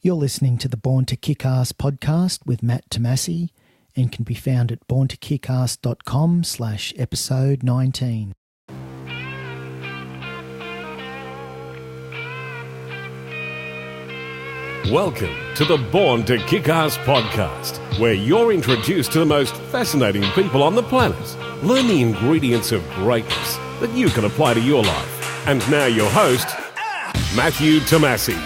You're listening to the Born to Kick Arse podcast with Matt Tomasi and can be found at borntokickarse.com/episode 19. Welcome to the Born to Kick Arse podcast, where you're introduced to the most fascinating people on the planet. Learn the ingredients of greatness that you can apply to your life. And now your host, Matthew Tomasi.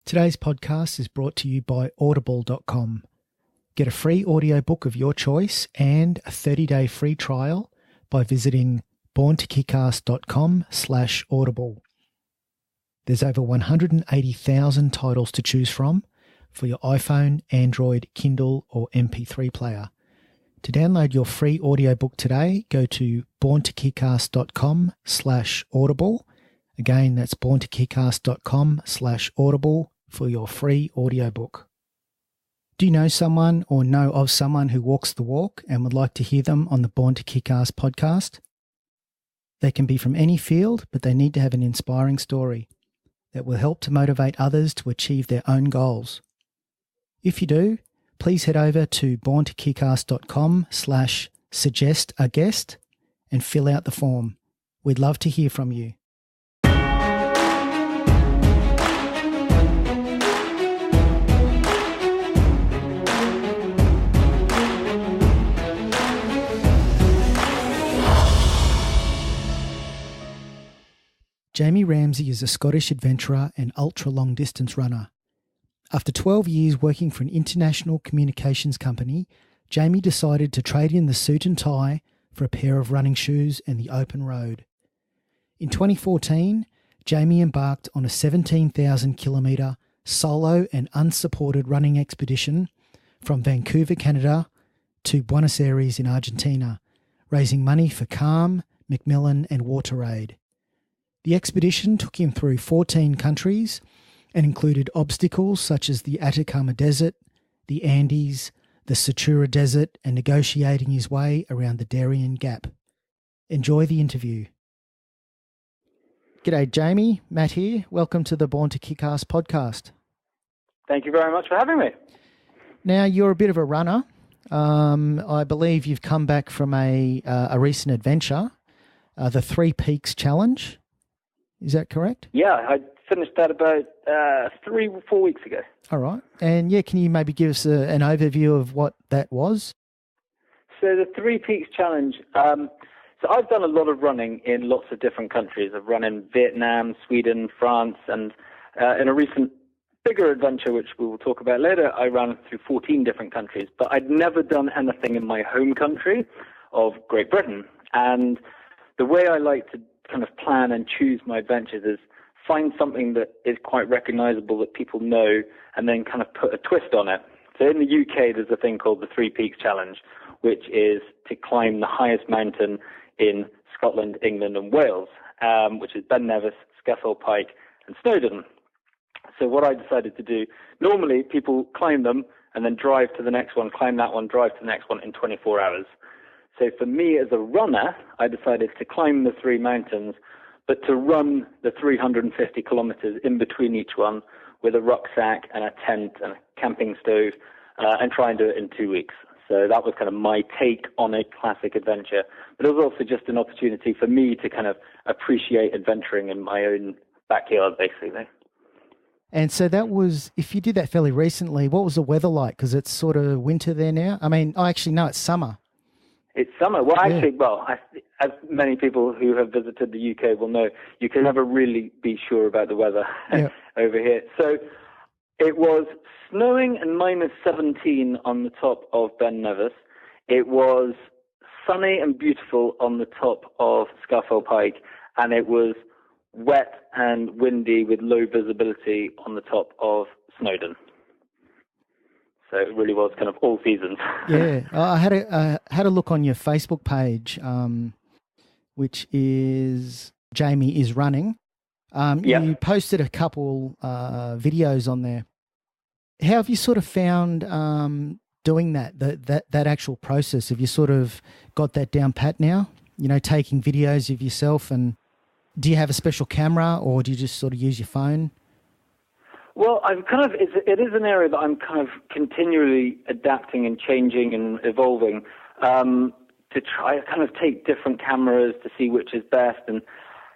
Today's podcast is brought to you by audible.com. Get a free audiobook of your choice and a 30-day free trial by visiting borntokickarse.com/audible. There's over 180,000 titles to choose from for your iPhone, Android, Kindle or MP3 player. To download your free audiobook today, go to borntokickarse.com/audible. Again, that's borntokickarse.com/audible for your free audiobook. Do you know someone or know of someone who walks the walk and would like to hear them on the Born to Kick Arse podcast? They can be from any field, but they need to have an inspiring story that will help to motivate others to achieve their own goals. If you do, please head over to borntokickarse.com/suggest a guest and fill out the form. We'd love to hear from you. Jamie Ramsay is a Scottish adventurer and ultra-long distance runner. After 12 years working for an international communications company, Jamie decided to trade in the suit and tie for a pair of running shoes and the open road. In 2014, Jamie embarked on a 17,000-kilometre solo and unsupported running expedition from Vancouver, Canada to Buenos Aires in Argentina, raising money for Calm, Macmillan and WaterAid. The expedition took him through 14 countries and included obstacles such as the Atacama Desert, the Andes, the Satura Desert, and negotiating his way around the Darien Gap. Enjoy the interview. G'day, Jamie. Matt here. Welcome to the Born to Kick Arse podcast. Thank you very much for having me. Now, you're a bit of a runner. I believe you've come back from a recent adventure, the Three Peaks Challenge. Is that correct? Yeah, I finished that about 3-4 weeks ago. All right. And can you maybe give us an overview of what that was? So the Three Peaks Challenge, so I've done a lot of running in lots of different countries. I've run in Vietnam, Sweden, France, and in a recent bigger adventure, which we will talk about later, I ran through 14 different countries. But I'd never done anything in my home country of Great Britain. And the way I like to kind of plan and choose my adventures is find something that is quite recognizable that people know and then kind of put a twist on it. So in the UK, there's a thing called the Three Peaks Challenge, which is to climb the highest mountain in Scotland, England and Wales, which is Ben Nevis, Scafell Pike and Snowdon. So what I decided to do, normally people climb them and then drive to the next one, climb that one, drive to the next one in 24 hours. So for me as a runner, I decided to climb the three mountains, but to run the 350 kilometers in between each one with a rucksack and a tent and a camping stove and try and do it in 2 weeks. So that was kind of my take on a classic adventure. But it was also just an opportunity for me to kind of appreciate adventuring in my own backyard, basically. And so that was, if you did that fairly recently, what was the weather like? Because it's sort of winter there now. I mean, it's summer. It's summer. Well, actually, as many people who have visited the UK will know, you can never really be sure about the weather over here. So it was snowing and -17 on the top of Ben Nevis. It was sunny and beautiful on the top of Scafell Pike, and it was wet and windy with low visibility on the top of Snowdon. So it really was kind of all seasons. Yeah, I had a look on your Facebook page, which is Jamie is Running. You posted a couple videos on there. How have you sort of found doing that actual process? Have you sort of got that down pat now? You know, taking videos of yourself, and do you have a special camera, or do you just sort of use your phone? Well, it is an area that I'm kind of continually adapting and changing and evolving to try to kind of take different cameras to see which is best. And,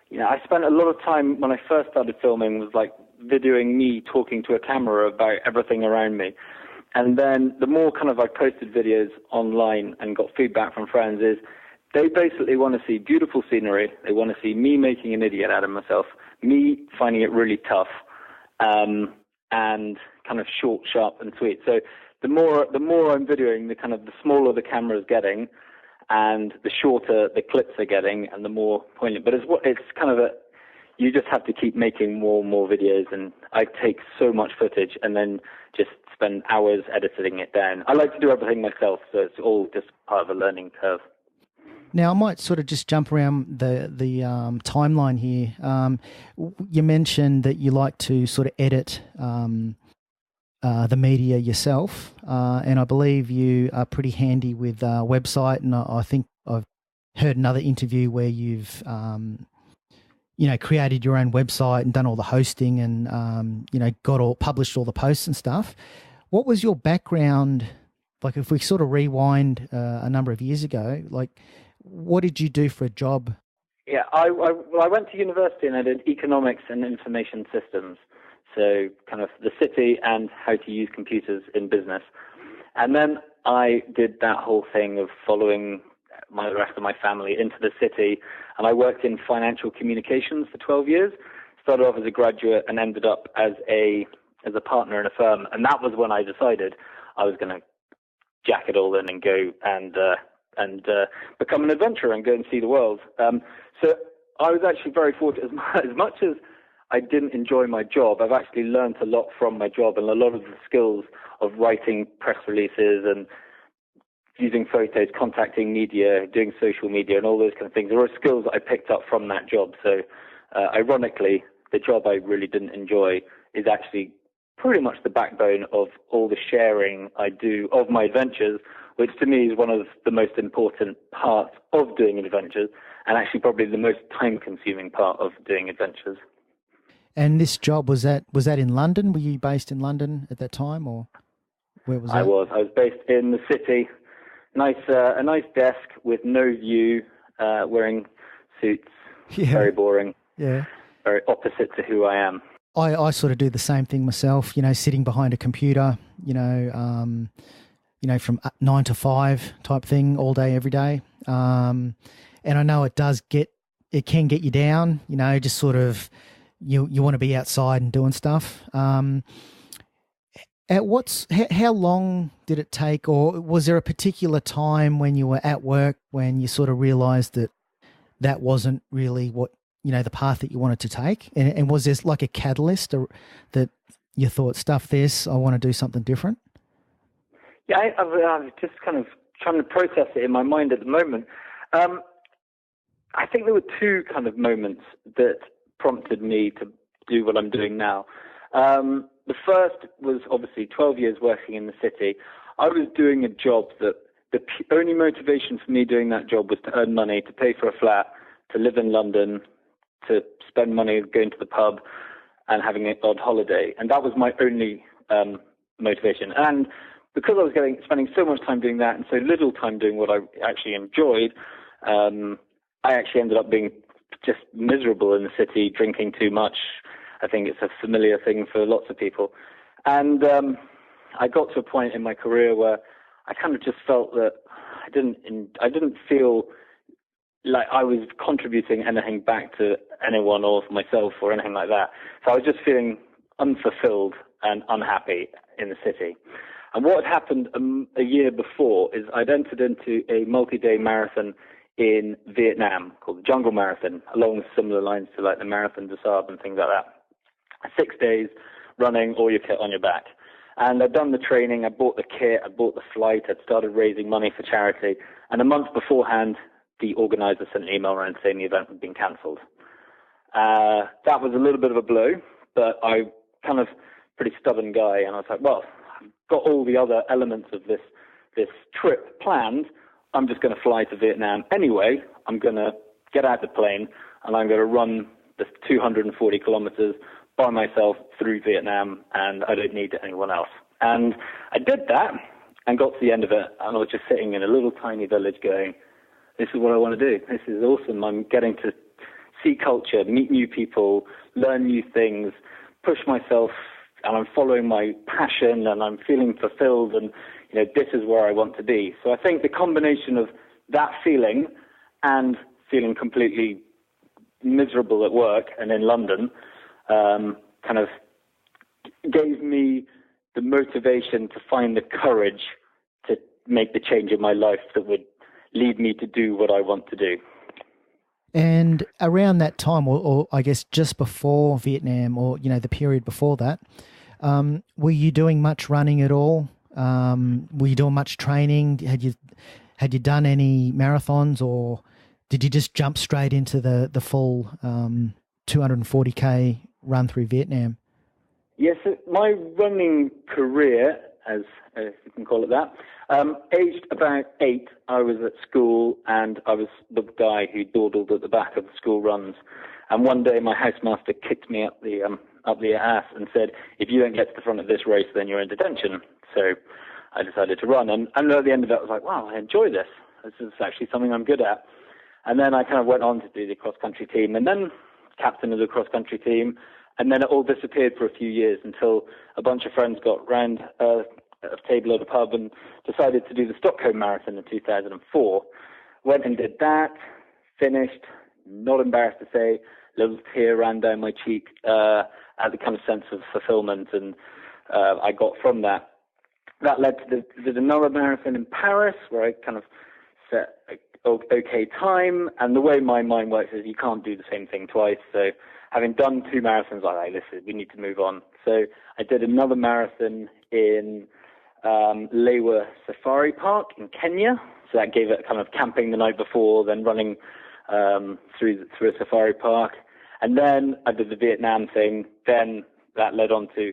you know, I spent a lot of time when I first started filming was like videoing me talking to a camera about everything around me. And then the more kind of I posted videos online and got feedback from friends is they basically want to see beautiful scenery. They want to see me making an idiot out of myself, me finding it really tough, and kind of short, sharp, and sweet. So the more I'm videoing, the smaller the camera is getting, and the shorter the clips are getting, and the more poignant. But it's kind of you just have to keep making more and more videos, and I take so much footage and then just spend hours editing it down. I like to do everything myself, so it's all just part of a learning curve. Now, I might sort of just jump around the timeline here. You mentioned that you like to sort of edit the media yourself, and I believe you are pretty handy with website, and I think I've heard another interview where you've created your own website and done all the hosting and published all the posts and stuff. What was your background like? If we sort of rewind a number of years ago, like, what did you do for a job? Yeah, I went to university and I did economics and information systems, so kind of the city and how to use computers in business. And then I did that whole thing of following the rest of my family into the city, and I worked in financial communications for 12 years. Started off as a graduate and ended up as a partner in a firm, and that was when I decided I was going to jack it all in and go and become an adventurer and go and see the world. So I was actually very fortunate. As much as I didn't enjoy my job, I've actually learned a lot from my job, and a lot of the skills of writing press releases and using photos, contacting media, doing social media, and all those kind of things. There were skills that I picked up from that job. So ironically, the job I really didn't enjoy is actually pretty much the backbone of all the sharing I do of my adventures, which to me is one of the most important parts of doing adventures, and actually probably the most time-consuming part of doing adventures. And this job, was that in London? Were you based in London at that time, or where was that? I was based in the city. A nice desk with no view, wearing suits. Yeah. Very boring. Yeah. Very opposite to who I am. I sort of do the same thing myself, sitting behind a computer, from 9 to 5 type thing all day, every day. And I know it can get you down, just sort of, you want to be outside and doing stuff. How long did it take, or was there a particular time when you were at work when you sort of realized that wasn't really what, the path that you wanted to take? And was there like a catalyst that you thought, stuff this, I want to do something different? Yeah, I'm just kind of trying to process it in my mind at the moment. I think there were two kind of moments that prompted me to do what I'm doing now. The first was obviously 12 years working in the city. I was doing a job that the only motivation for me doing that job was to earn money, to pay for a flat, to live in London, to spend money going to the pub and having an odd holiday. And that was my only motivation. And because I was spending so much time doing that and so little time doing what I actually enjoyed, I actually ended up being just miserable in the city, drinking too much. I think it's a familiar thing for lots of people. And I got to a point in my career where I kind of just felt that I didn't feel like I was contributing anything back to anyone or myself or anything like that. So I was just feeling unfulfilled and unhappy in the city. And what had happened a year before is I'd entered into a multi-day marathon in Vietnam called the Jungle Marathon, along similar lines to like the Marathon des Sables and things like that. 6 days running, all your kit on your back. And I'd done the training, I bought the kit, I bought the flight, I'd started raising money for charity. And a month beforehand, the organizer sent an email around saying the event had been cancelled. That was a little bit of a blow, but I kind of pretty stubborn guy, and I was like, well, I've got all the other elements of this this trip planned. I'm just going to fly to Vietnam anyway. I'm going to get out the plane and I'm going to run the 240 kilometers by myself through Vietnam, and I don't need anyone else. And I did that and got to the end of it, and I was just sitting in a little tiny village going, this is what I want to do. This is awesome. I'm getting to see culture, meet new people, learn new things, push myself, and I'm following my passion, and I'm feeling fulfilled, and this is where I want to be. So I think the combination of that feeling and feeling completely miserable at work and in London kind of gave me the motivation to find the courage to make the change in my life that would lead me to do what I want to do. And around that time, or I guess just before Vietnam, or the period before that, were you doing much running at all? Were you doing much training? Had you done any marathons, or did you just jump straight into the full 240k run through Vietnam? Yes, my running career, as you can call it that, aged about 8, I was at school, and I was the guy who dawdled at the back of the school runs. And one day my housemaster kicked me up the ass and said, if you don't get to the front of this race, then you're in detention. So I decided to run. And at the end of it, I was like, wow, I enjoy this. This is actually something I'm good at. And then I kind of went on to do the cross-country team, and then captain of the cross-country team. And then it all disappeared for a few years until a bunch of friends got round a table at a pub and decided to do the Stockholm Marathon in 2004. Went and did that, finished, not embarrassed to say, a little tear ran down my cheek at the kind of sense of fulfillment and I got from that. That led to did another marathon in Paris where I kind of set okay time, and the way my mind works is you can't do the same thing twice. So having done 2 marathons, I was like, listen, we need to move on. So I did another marathon in Lewa Safari Park in Kenya. So that gave it kind of camping the night before, then running through a safari park. And then I did the Vietnam thing. Then that led on to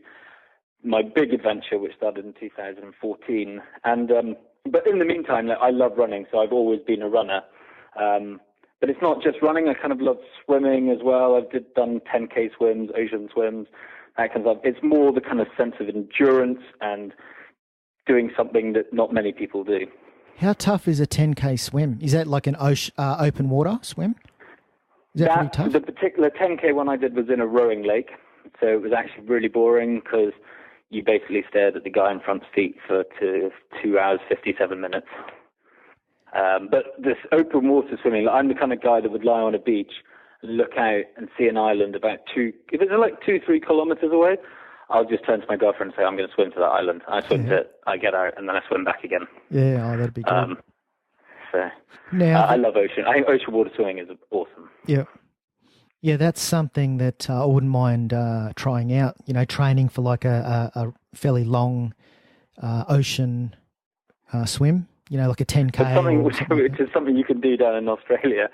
my big adventure, which started in 2014. And but in the meantime, I love running, so I've always been a runner. But it's not just running. I kind of love swimming as well. I've done 10K swims, ocean swims, that kind of stuff. It's more the kind of sense of endurance and doing something that not many people do. How tough is a 10K swim? Is that like an open water swim? Is that pretty tough? The particular 10K one I did was in a rowing lake, so it was actually really boring because you basically stared at the guy in front's feet for 2 hours, 57 minutes. But this open water swimming, I'm the kind of guy that would lie on a beach, look out and see an island about if it's like 2-3 kilometers away, I'll just turn to my girlfriend and say, I'm going to swim to that island. I swim to it, I get out, and then I swim back again. Yeah, that'd be good. I love ocean. I think ocean water swimming is awesome. Yeah. Yeah, that's something that I wouldn't mind trying out, training for like a fairly long ocean swim, like a 10K. Which is something you can do down in Australia.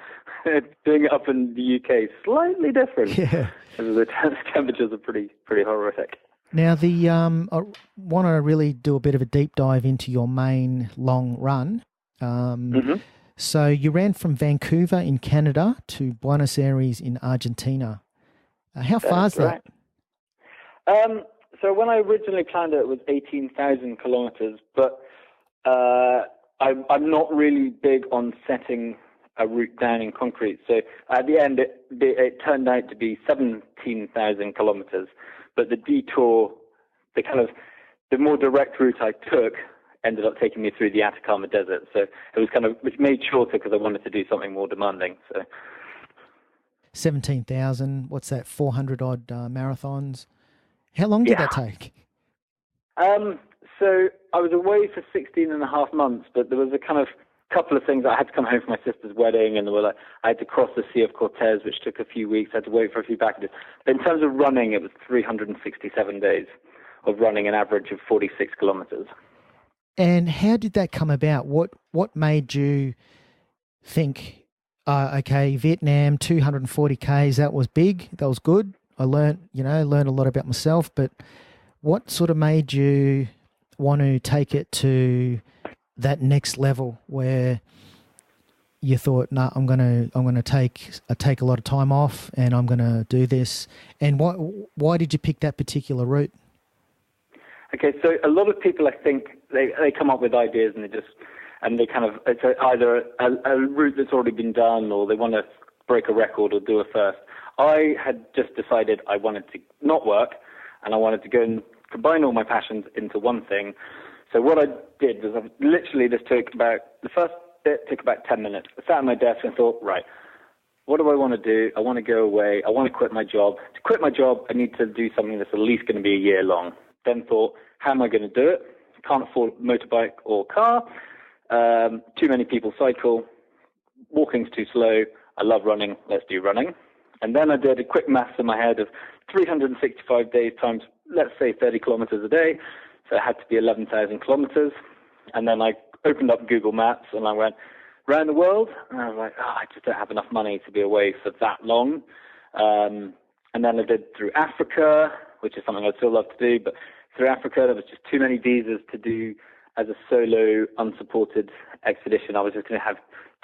Doing it up in the UK is slightly different. Yeah. The temperatures are pretty horrific. Now, I want to really do a bit of a deep dive into your main long run. So you ran from Vancouver in Canada to Buenos Aires in Argentina. How far is that? So when I originally planned it was 18,000 kilometers, but I'm not really big on setting a route down in concrete. So at the end, it turned out to be 17,000 kilometers, but the detour, the more direct route I took ended up taking me through the Atacama Desert. So it was which made shorter because I wanted to do something more demanding. So 17,000, what's that, 400 odd marathons? How long did that take? So I was away for 16 and a half months, but there was a couple of things. I had to come home for my sister's wedding, and I had to cross the Sea of Cortez, which took a few weeks. I had to wait for a few packages. But in terms of running, it was 367 days of running an average of 46 kilometers. And how did that come about? What made you think, okay, Vietnam, 240 Ks, that was big, that was good. I learned a lot about myself, but what sort of made you want to take it to that next level where you thought, "No, I'm gonna take a lot of time off, and I'm gonna do this"? And why did you pick that particular route? Okay, so a lot of people, I think, they come up with ideas and it's either a route that's already been done, or they want to break a record or do a first. I had just decided I wanted to not work, and I wanted to go and combine all my passions into one thing. So what I did was the first bit took about 10 minutes. I sat at my desk and thought, right, what do I want to do? I want to go away. I want to quit my job. To quit my job, I need to do something that's at least going to be a year long. Then thought, how am I going to do it? Can't afford a motorbike or car. Too many people cycle. Walking's too slow. I love running. Let's do running. And then I did a quick maths in my head of 365 days times, let's say, 30 kilometers a day. So it had to be 11,000 kilometers. And then I opened up Google Maps and I went around the world. And I was like, I just don't have enough money to be away for that long. And then I did through Africa, which is something I'd still love to do. But through Africa, there was just too many visas to do as a solo, unsupported expedition. I was just going to have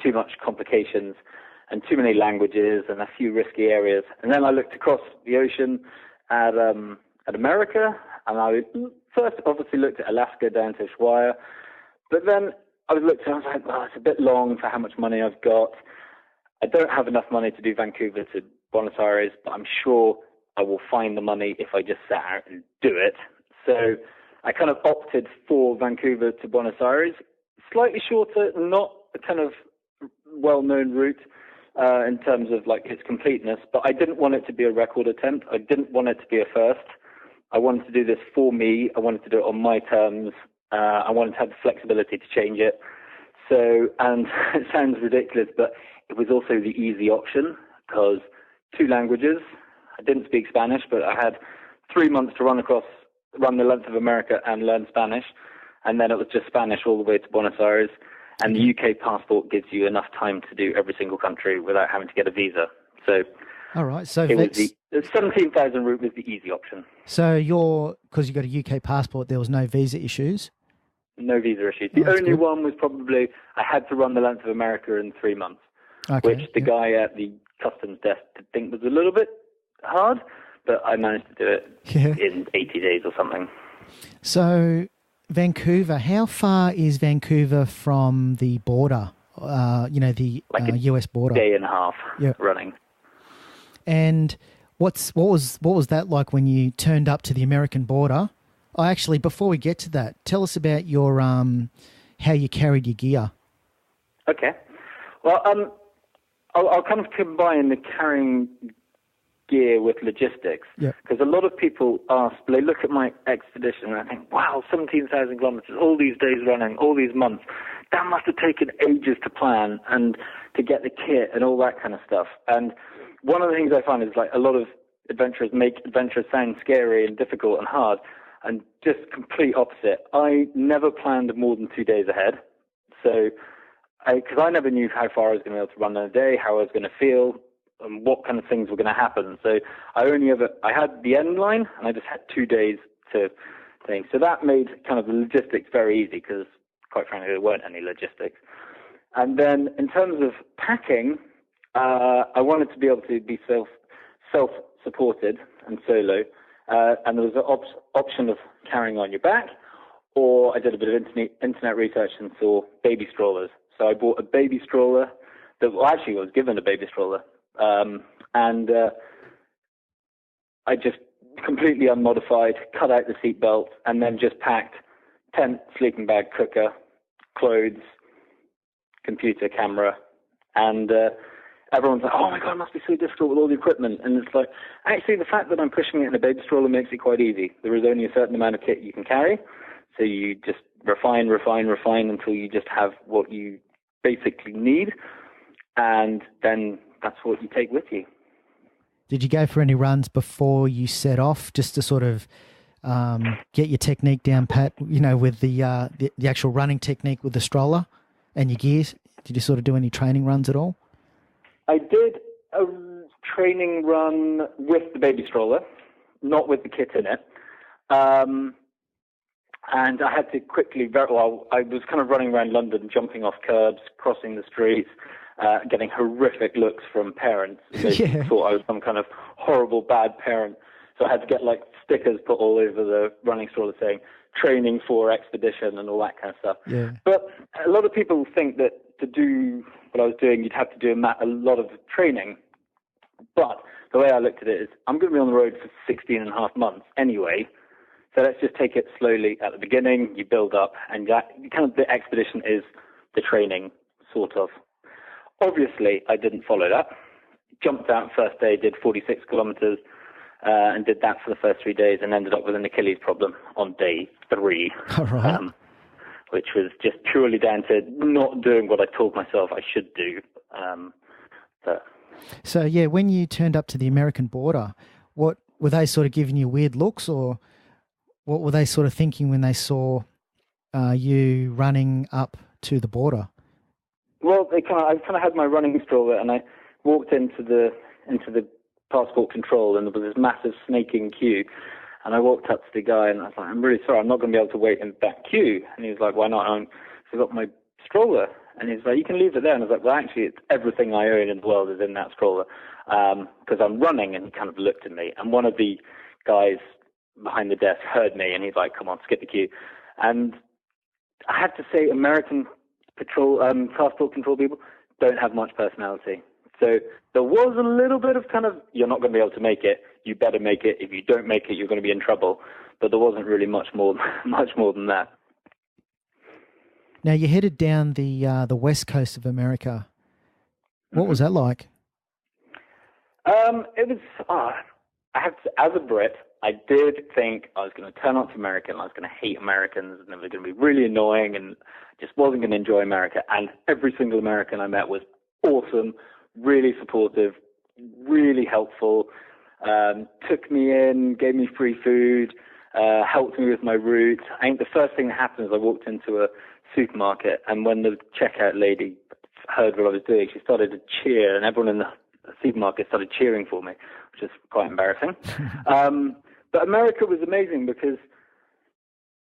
too much complications and too many languages and a few risky areas. And then I looked across the ocean at America, and I first obviously looked at Alaska down to Ushuaia. But then I was like, it's a bit long for how much money I've got. I don't have enough money to do Vancouver to Buenos Aires, but I'm sure I will find the money if I just sat out and do it. So I kind of opted for Vancouver to Buenos Aires, slightly shorter, not a kind of well-known route in terms of like its completeness, but I didn't want it to be a record attempt. I didn't want it to be a first. I wanted to do this for me. I wanted to do it on my terms. I wanted to have the flexibility to change it. So, and it sounds ridiculous, but it was also the easy option because 2 languages. I didn't speak Spanish, but I had 3 months to run the length of America and learn Spanish. And then it was just Spanish all the way to Buenos Aires. And the UK passport gives you enough time to do every single country without having to get a visa. So, all right. So the 17,000 route was the easy option. So because you got a UK passport, there was no visa issues? No visa issues. The only one was probably I had to run the length of America in 3 months, which the guy at the customs desk did think was a little bit hard, but I managed to do it in 80 days or something. So Vancouver, how far is Vancouver from the border, the US border? Day and a half running. And what was that like when you turned up to the American border? Actually, before we get to that, tell us about your how you carried your gear. Okay. Well, I'll kind of combine the carrying gear with logistics, because a lot of people they look at my expedition and I think, wow, 17,000 kilometers, all these days running, all these months, that must have taken ages to plan and to get the kit and all that kind of stuff. And one of the things I find is like a lot of adventurers make adventure sound scary and difficult and hard, and just complete opposite. I never planned more than 2 days ahead. So, because I never knew how far I was going to be able to run in a day, how I was going to feel, and what kind of things were going to happen. So I had the end line, and I just had 2 days to think. So that made kind of the logistics very easy, because quite frankly, there weren't any logistics. And then in terms of packing, I wanted to be able to be self-supported and solo. And there was an option of carrying on your back, or I did a bit of internet research and saw baby strollers. So I bought a baby stroller I was given a baby stroller. And I just completely unmodified, cut out the seat belt, and then just packed tent, sleeping bag, cooker, clothes, computer, camera, and everyone's like, oh my God, it must be so difficult with all the equipment. And it's like, actually, the fact that I'm pushing it in a baby stroller makes it quite easy. There is only a certain amount of kit you can carry. So you just refine until you just have what you basically need. And then that's what you take with you. Did you go for any runs before you set off, just to sort of get your technique down pat, with the actual running technique with the stroller and your gears? Did you sort of do any training runs at all? I did a training run with the baby stroller, not with the kit in it. And I had to quickly, I was kind of running around London, jumping off curbs, crossing the streets, getting horrific looks from parents. They thought I was some kind of horrible, bad parent. So I had to get like stickers put all over the running stroller saying training for expedition and all that kind of stuff. Yeah. But a lot of people think that to do what I was doing, you'd have to do a lot of training. But the way I looked at it is I'm going to be on the road for 16 and a half months anyway. So let's just take it slowly at the beginning. You build up, and that kind of the expedition is the training, sort of. Obviously, I didn't follow that. Jumped out first day, did 46 kilometers, and did that for the first 3 days, and ended up with an Achilles problem on day 3, All right. which was just purely down to not doing what I told myself I should do. So, yeah, when you turned up to the American border, what were they sort of giving you weird looks, or what were they sort of thinking when they saw you running up to the border? Well, I kind of had my running stroller, and I walked into the passport control, and there was this massive snaking queue. And I walked up to the guy, and I was like, "I'm really sorry, I'm not going to be able to wait in that queue." And he was like, "Why not?" And I got my stroller, and he's like, "You can leave it there." And I was like, "Well, actually, it's everything I own in the world is in that stroller, because I'm running." And he kind of looked at me, and one of the guys behind the desk heard me, and he's like, "Come on, skip the queue." And I had to say, American passport control people don't have much personality. So there was a little bit of kind of, you're not going to be able to make it, you better make it. If you don't make it, you're going to be in trouble. But there wasn't really much more than that. Now, you headed down the west coast of America. What was that like? It was, I have to, as a Brit, I did think I was going to turn on to American, I was going to hate Americans, and they were going to be really annoying, and just wasn't going to enjoy America. And every single American I met was awesome, really supportive, really helpful, took me in, gave me free food, helped me with my route. I think the first thing that happened is I walked into a supermarket, and when the checkout lady heard what I was doing, she started to cheer, and everyone in the supermarket started cheering for me, which is quite embarrassing. But America was amazing because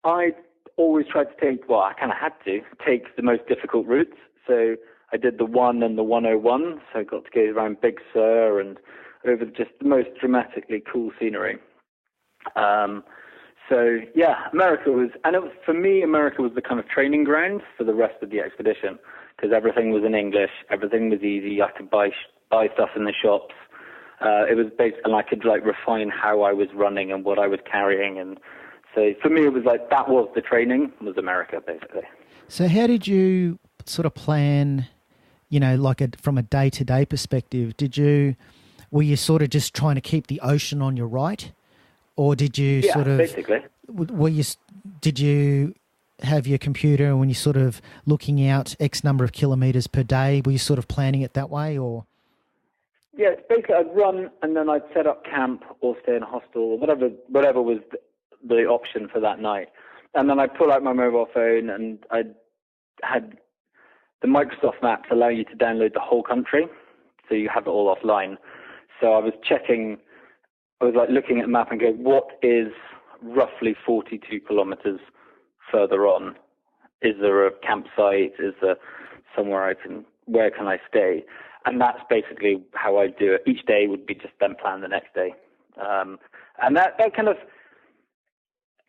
I always tried to take, well, I kind of had to take the most difficult routes. So I did the 1 and the 101. So I got to go around Big Sur and over just the most dramatically cool scenery. So yeah, America was, and it was, for me, America was the kind of training ground for the rest of the expedition, because everything was in English, everything was easy. I could buy stuff in the shops. It was basically, and I could like refine how I was running and what I was carrying. And so for me, it was like, that was the training, was America, basically. So how did you sort of plan, you know, like from a day-to-day perspective? Were you sort of just trying to keep the ocean on your right? Or did you basically. Did you have your computer, and when you're sort of looking out X number of kilometres per day, were you sort of planning it that way, or? Yeah, basically I'd run, and then I'd set up camp or stay in a hostel or whatever was the option for that night. And then I'd pull out my mobile phone, and I had the Microsoft Maps allow you to download the whole country, so you have it all offline. So I was like looking at the map and going, what is roughly 42 kilometers further on? Is there a campsite? Is there somewhere where can I stay? And that's basically how I do it. Each day would be just then plan the next day. And that kind of,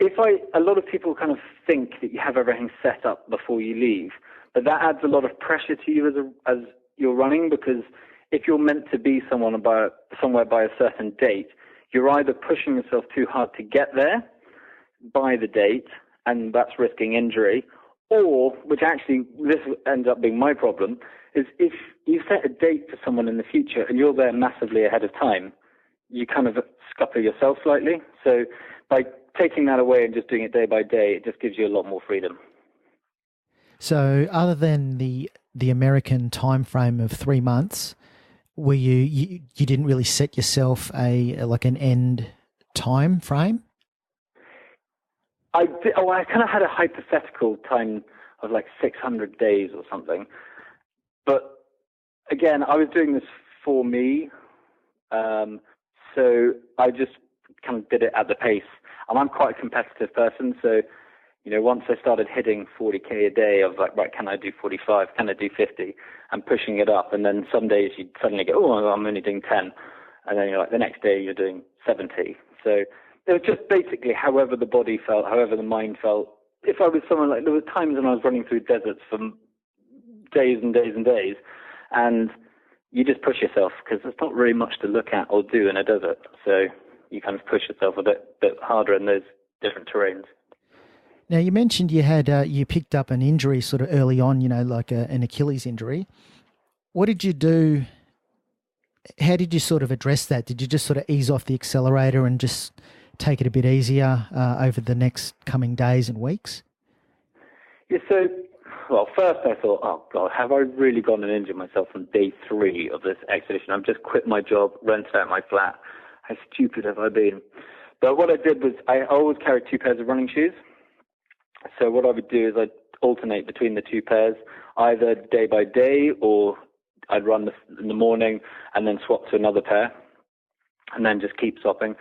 a lot of people kind of think that you have everything set up before you leave, but that adds a lot of pressure to you as you're running, because if you're meant to be somewhere by a certain date, you're either pushing yourself too hard to get there by the date, and that's risking injury, or, which actually this ends up being my problem, is if you set a date for someone in the future and you're there massively ahead of time, you kind of scupper yourself slightly. So by taking that away and just doing it day by day, it just gives you a lot more freedom. So other than the American time frame of 3 months, were you didn't really set yourself an end time frame? I kind of had a hypothetical time of like 600 days or something. But again, I was doing this for me. So I just kind of did it at the pace. And I'm quite a competitive person. So, once I started hitting 40K a day, I was like, right, can I do 45? Can I do 50? And pushing it up. And then some days you'd suddenly go, oh, I'm only doing 10. And then you're like, the next day you're doing 70. So it was just basically however the body felt, however the mind felt. If I was someone like, there were times when I was running through deserts for days and days and days, and you just push yourself because there's not really much to look at or do in a desert. So you kind of push yourself a bit harder in those different terrains. Now, you mentioned you picked up an injury sort of early on, like an Achilles injury. What did you do? How did you sort of address that? Did you just sort of ease off the accelerator and just take it a bit easier over the next coming days and weeks? Yeah, so, first I thought, oh, God, have I really gone and injured myself on day 3 of this expedition? I've just quit my job, rented out my flat. How stupid have I been? But what I did was I always carried 2 pairs of running shoes. So what I would do is I'd alternate between the 2 pairs, either day by day, or I'd run in the morning and then swap to another pair and then just keep swapping.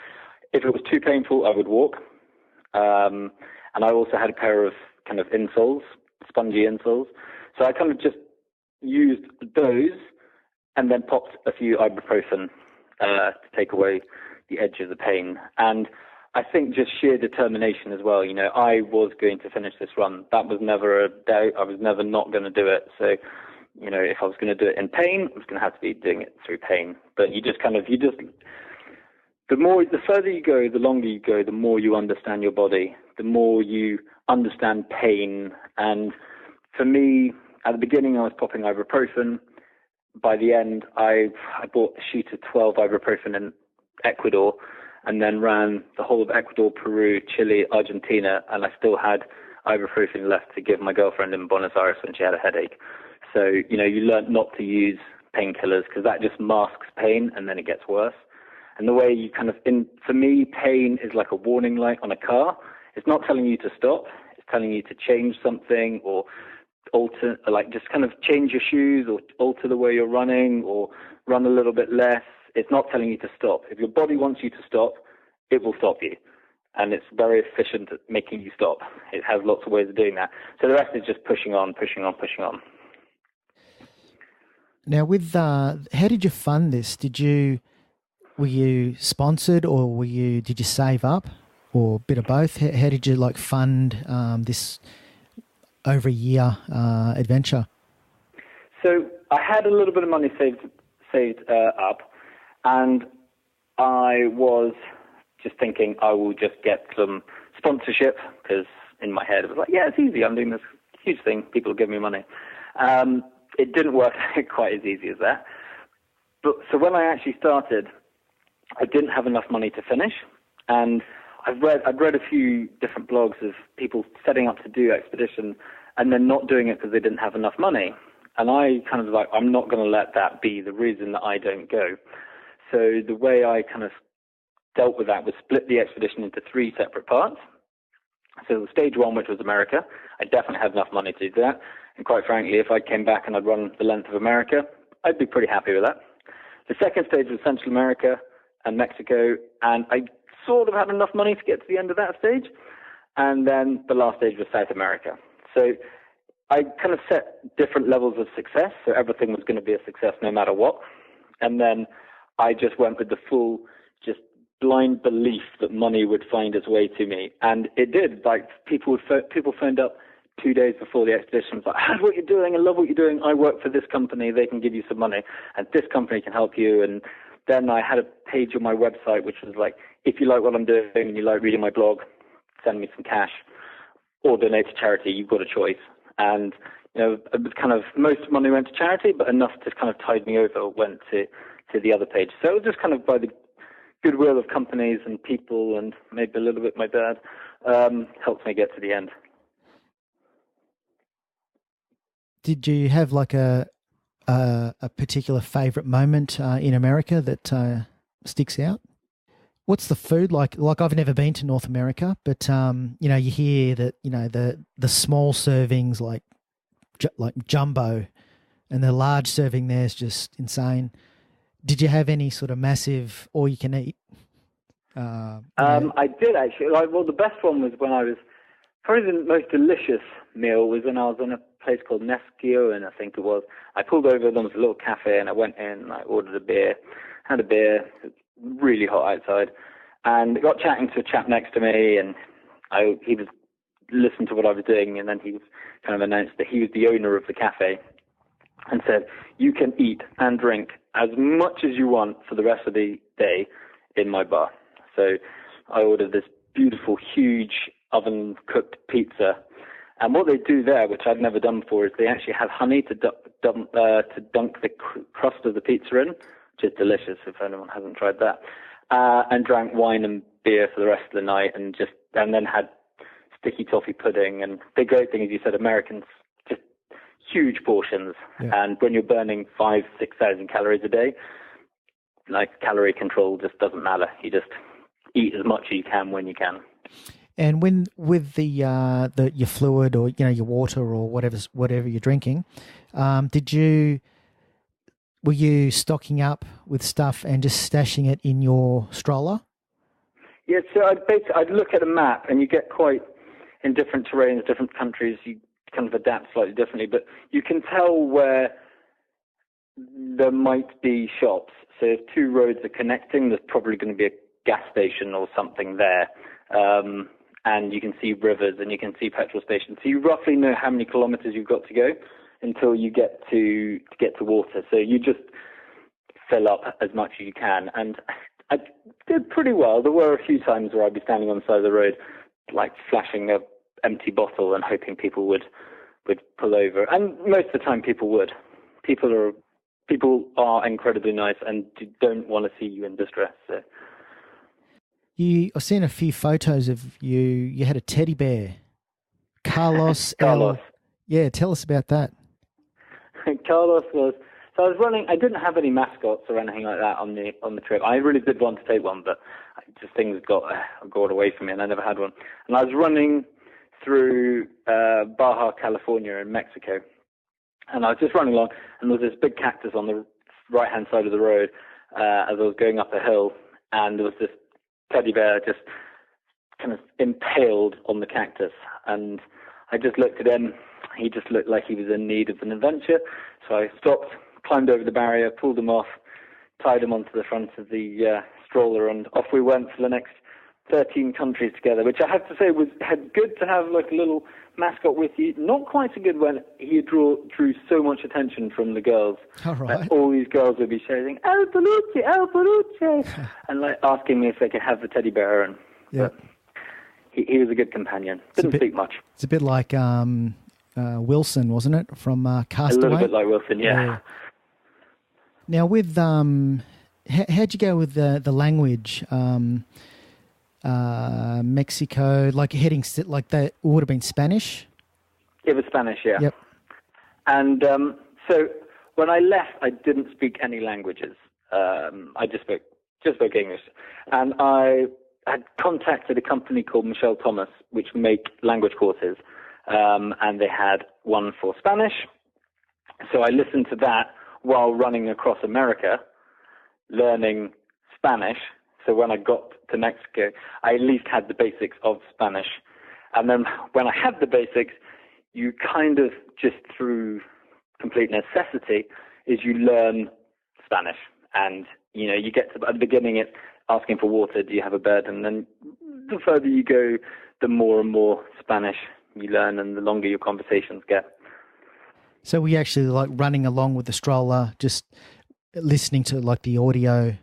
If it was too painful, I would walk. And I also had a pair of kind of insoles, spongy insoles. So I kind of just used those and then popped a few ibuprofen to take away the edge of the pain. And I think just sheer determination as well. I was going to finish this run. That was never a doubt. I was never not going to do it. So, if I was going to do it in pain, I was going to have to be doing it through pain. But the further you go, the longer you go, the more you understand your body, the more you understand pain. And for me, at the beginning, I was popping ibuprofen. By the end, I bought a sheet of 12 ibuprofen in Ecuador and then ran the whole of Ecuador, Peru, Chile, Argentina, and I still had ibuprofen left to give my girlfriend in Buenos Aires when she had a headache. So, you learn not to use painkillers because that just masks pain and then it gets worse. And the way you for me, pain is like a warning light on a car. It's not telling you to stop. It's telling you to change something or alter, just kind of change your shoes or alter the way you're running or run a little bit less. It's not telling you to stop. If your body wants you to stop, it will stop you. And it's very efficient at making you stop. It has lots of ways of doing that. So the rest is just pushing on, pushing on, pushing on. Now, how did you fund this? Were you sponsored or did you save up or a bit of both? How did you fund this over a year adventure? So I had a little bit of money saved up, and I was just thinking I will just get some sponsorship because in my head it was like, yeah, it's easy. I'm doing this huge thing. People will give me money. It didn't work quite as easy as that. But so when I actually started, I didn't have enough money to finish, and I'd read a few different blogs of people setting up to do expedition and then not doing it because they didn't have enough money. And I kind of I'm not going to let that be the reason that I don't go. So the way I kind of dealt with that was split the expedition into 3 separate parts. So stage 1, which was America, I definitely had enough money to do that. And quite frankly, if I came back and I'd run the length of America, I'd be pretty happy with that. The second stage was Central America and Mexico, and I sort of had enough money to get to the end of that stage. And then the last stage was South America. So I kind of set different levels of success, so everything was going to be a success no matter what. And then I just went with the full, just blind belief that money would find its way to me. And it did. People phoned up 2 days before the expedition, was like, I heard what you're doing, I love what you're doing, I work for this company, they can give you some money, and this company can help you. And then I had a page on my website which was like, if you like what I'm doing and you like reading my blog, send me some cash or donate to charity, you've got a choice. And it was kind of, most money went to charity, but enough to kind of tide me over went to the other page. So it was just kind of by the goodwill of companies and people, and maybe a little bit my dad, helped me get to the end. Did you have a particular favourite moment in America that sticks out? What's the food like? I've never been to North America, but you hear that the small servings like jumbo, and the large serving there is just insane. Did you have any sort of massive all you can eat? I did actually. Well, the best one was when I was probably the most delicious meal was when I was in a place called Neskio, and I think it was. I pulled over, there was a little cafe, and I went in and I ordered a beer, had a beer, it was really hot outside, and got chatting to a chap next to me, and he was listening to what I was doing, and then he was kind of announced that he was the owner of the cafe and said, you can eat and drink as much as you want for the rest of the day in my bar. So I ordered this beautiful, huge oven-cooked pizza. And what they do there, which I've never done before, is they actually have honey to dunk the crust of the pizza in, which is delicious if anyone hasn't tried that, and drank wine and beer for the rest of the night, and then had sticky toffee pudding. And the great thing is, you said Americans, just huge portions. Yeah. And when you're burning 5,000-6,000 calories a day, like calorie control just doesn't matter. You just eat as much as you can when you can. And when with your fluid or your water or whatever you're drinking, were you stocking up with stuff and just stashing it in your stroller? Yeah, so I'd look at a map, and you get quite in different terrains, different countries. You kind of adapt slightly differently, but you can tell where there might be shops. So if two roads are connecting, there's probably going to be a gas station or something there. And you can see rivers and you can see petrol stations. So you roughly know how many kilometers you've got to go until you get to water. So you just fill up as much as you can. And I did pretty well. There were a few times where I'd be standing on the side of the road, like flashing an empty bottle and hoping people would pull over. And most of the time people would. People are incredibly nice and don't want to see you in distress. So. I've seen a few photos of you. You had a teddy bear, Carlos. Yeah, tell us about that. Carlos was. So I was running. I didn't have any mascots or anything like that on the trip. I really did want to take one, but things got away from me, and I never had one. And I was running through Baja California in Mexico, and I was just running along, and there was this big cactus on the right-hand side of the road as I was going up a hill, and there was this teddy bear just kind of impaled on the cactus, and I just looked at him. He just looked like he was in need of an adventure, so I stopped, climbed over the barrier, pulled him off, tied him onto the front of the stroller, and off we went for the next 13 countries together, which I have to say had good to have like a little mascot with you. Not quite so good when he drew so much attention from the girls. All right. Like, all these girls would be shouting, El Peluche, El Peluche, and like asking me if they could have the teddy bear. And yeah, he was a good companion. Didn't speak much. It's a bit like Wilson, wasn't it, from Castaway? A little bit like Wilson, yeah. Now with how'd you go with the language? Mexico, like heading like that would have been Spanish. It was Spanish, yeah. Yep. And so when I left, I didn't speak any languages. I just spoke English, and I had contacted a company called Michelle Thomas, which make language courses, and they had one for Spanish. So I listened to that while running across America, learning Spanish. So when I got to Mexico, I at least had the basics of Spanish. And then when I had the basics, you kind of just through complete necessity is you learn Spanish. And, you get to, at the beginning, it's asking for water, do you have a bed? And then the further you go, the more and more Spanish you learn and the longer your conversations get. So we actually like running along with the stroller, just listening to like the audio.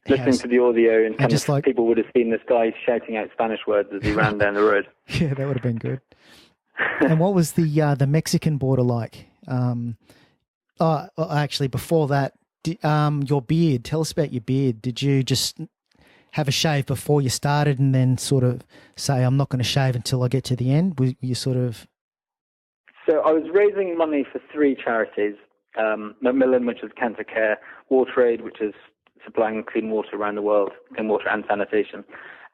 Listening to the audio and kind of like, people would have seen this guy shouting out Spanish words as he ran down the road. Yeah, that would have been good. And what was the Mexican border like? Actually, before that, your beard. Tell us about your beard. Did you just have a shave before you started and then sort of say, I'm not going to shave until I get to the end? Were you sort of... So I was raising money for 3 charities. Macmillan, which is cancer care, WaterAid, which is supplying clean water around the world, clean water and sanitation,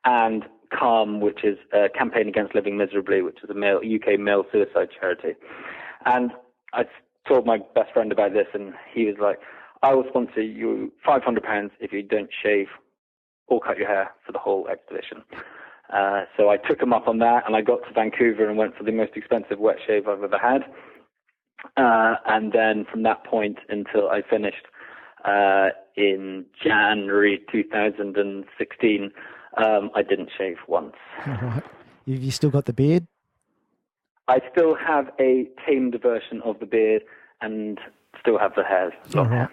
and CALM, which is a Campaign Against Living Miserably, which is a UK male suicide charity. And I told my best friend about this, and he was like, I will sponsor you £500 if you don't shave or cut your hair for the whole expedition. So I took him up on that, and I got to Vancouver and went for the most expensive wet shave I've ever had. And then from that point until I finished in January 2016, I didn't shave once. All right. Have you still got the beard? I still have a tamed version of the beard and still have the hair. All right.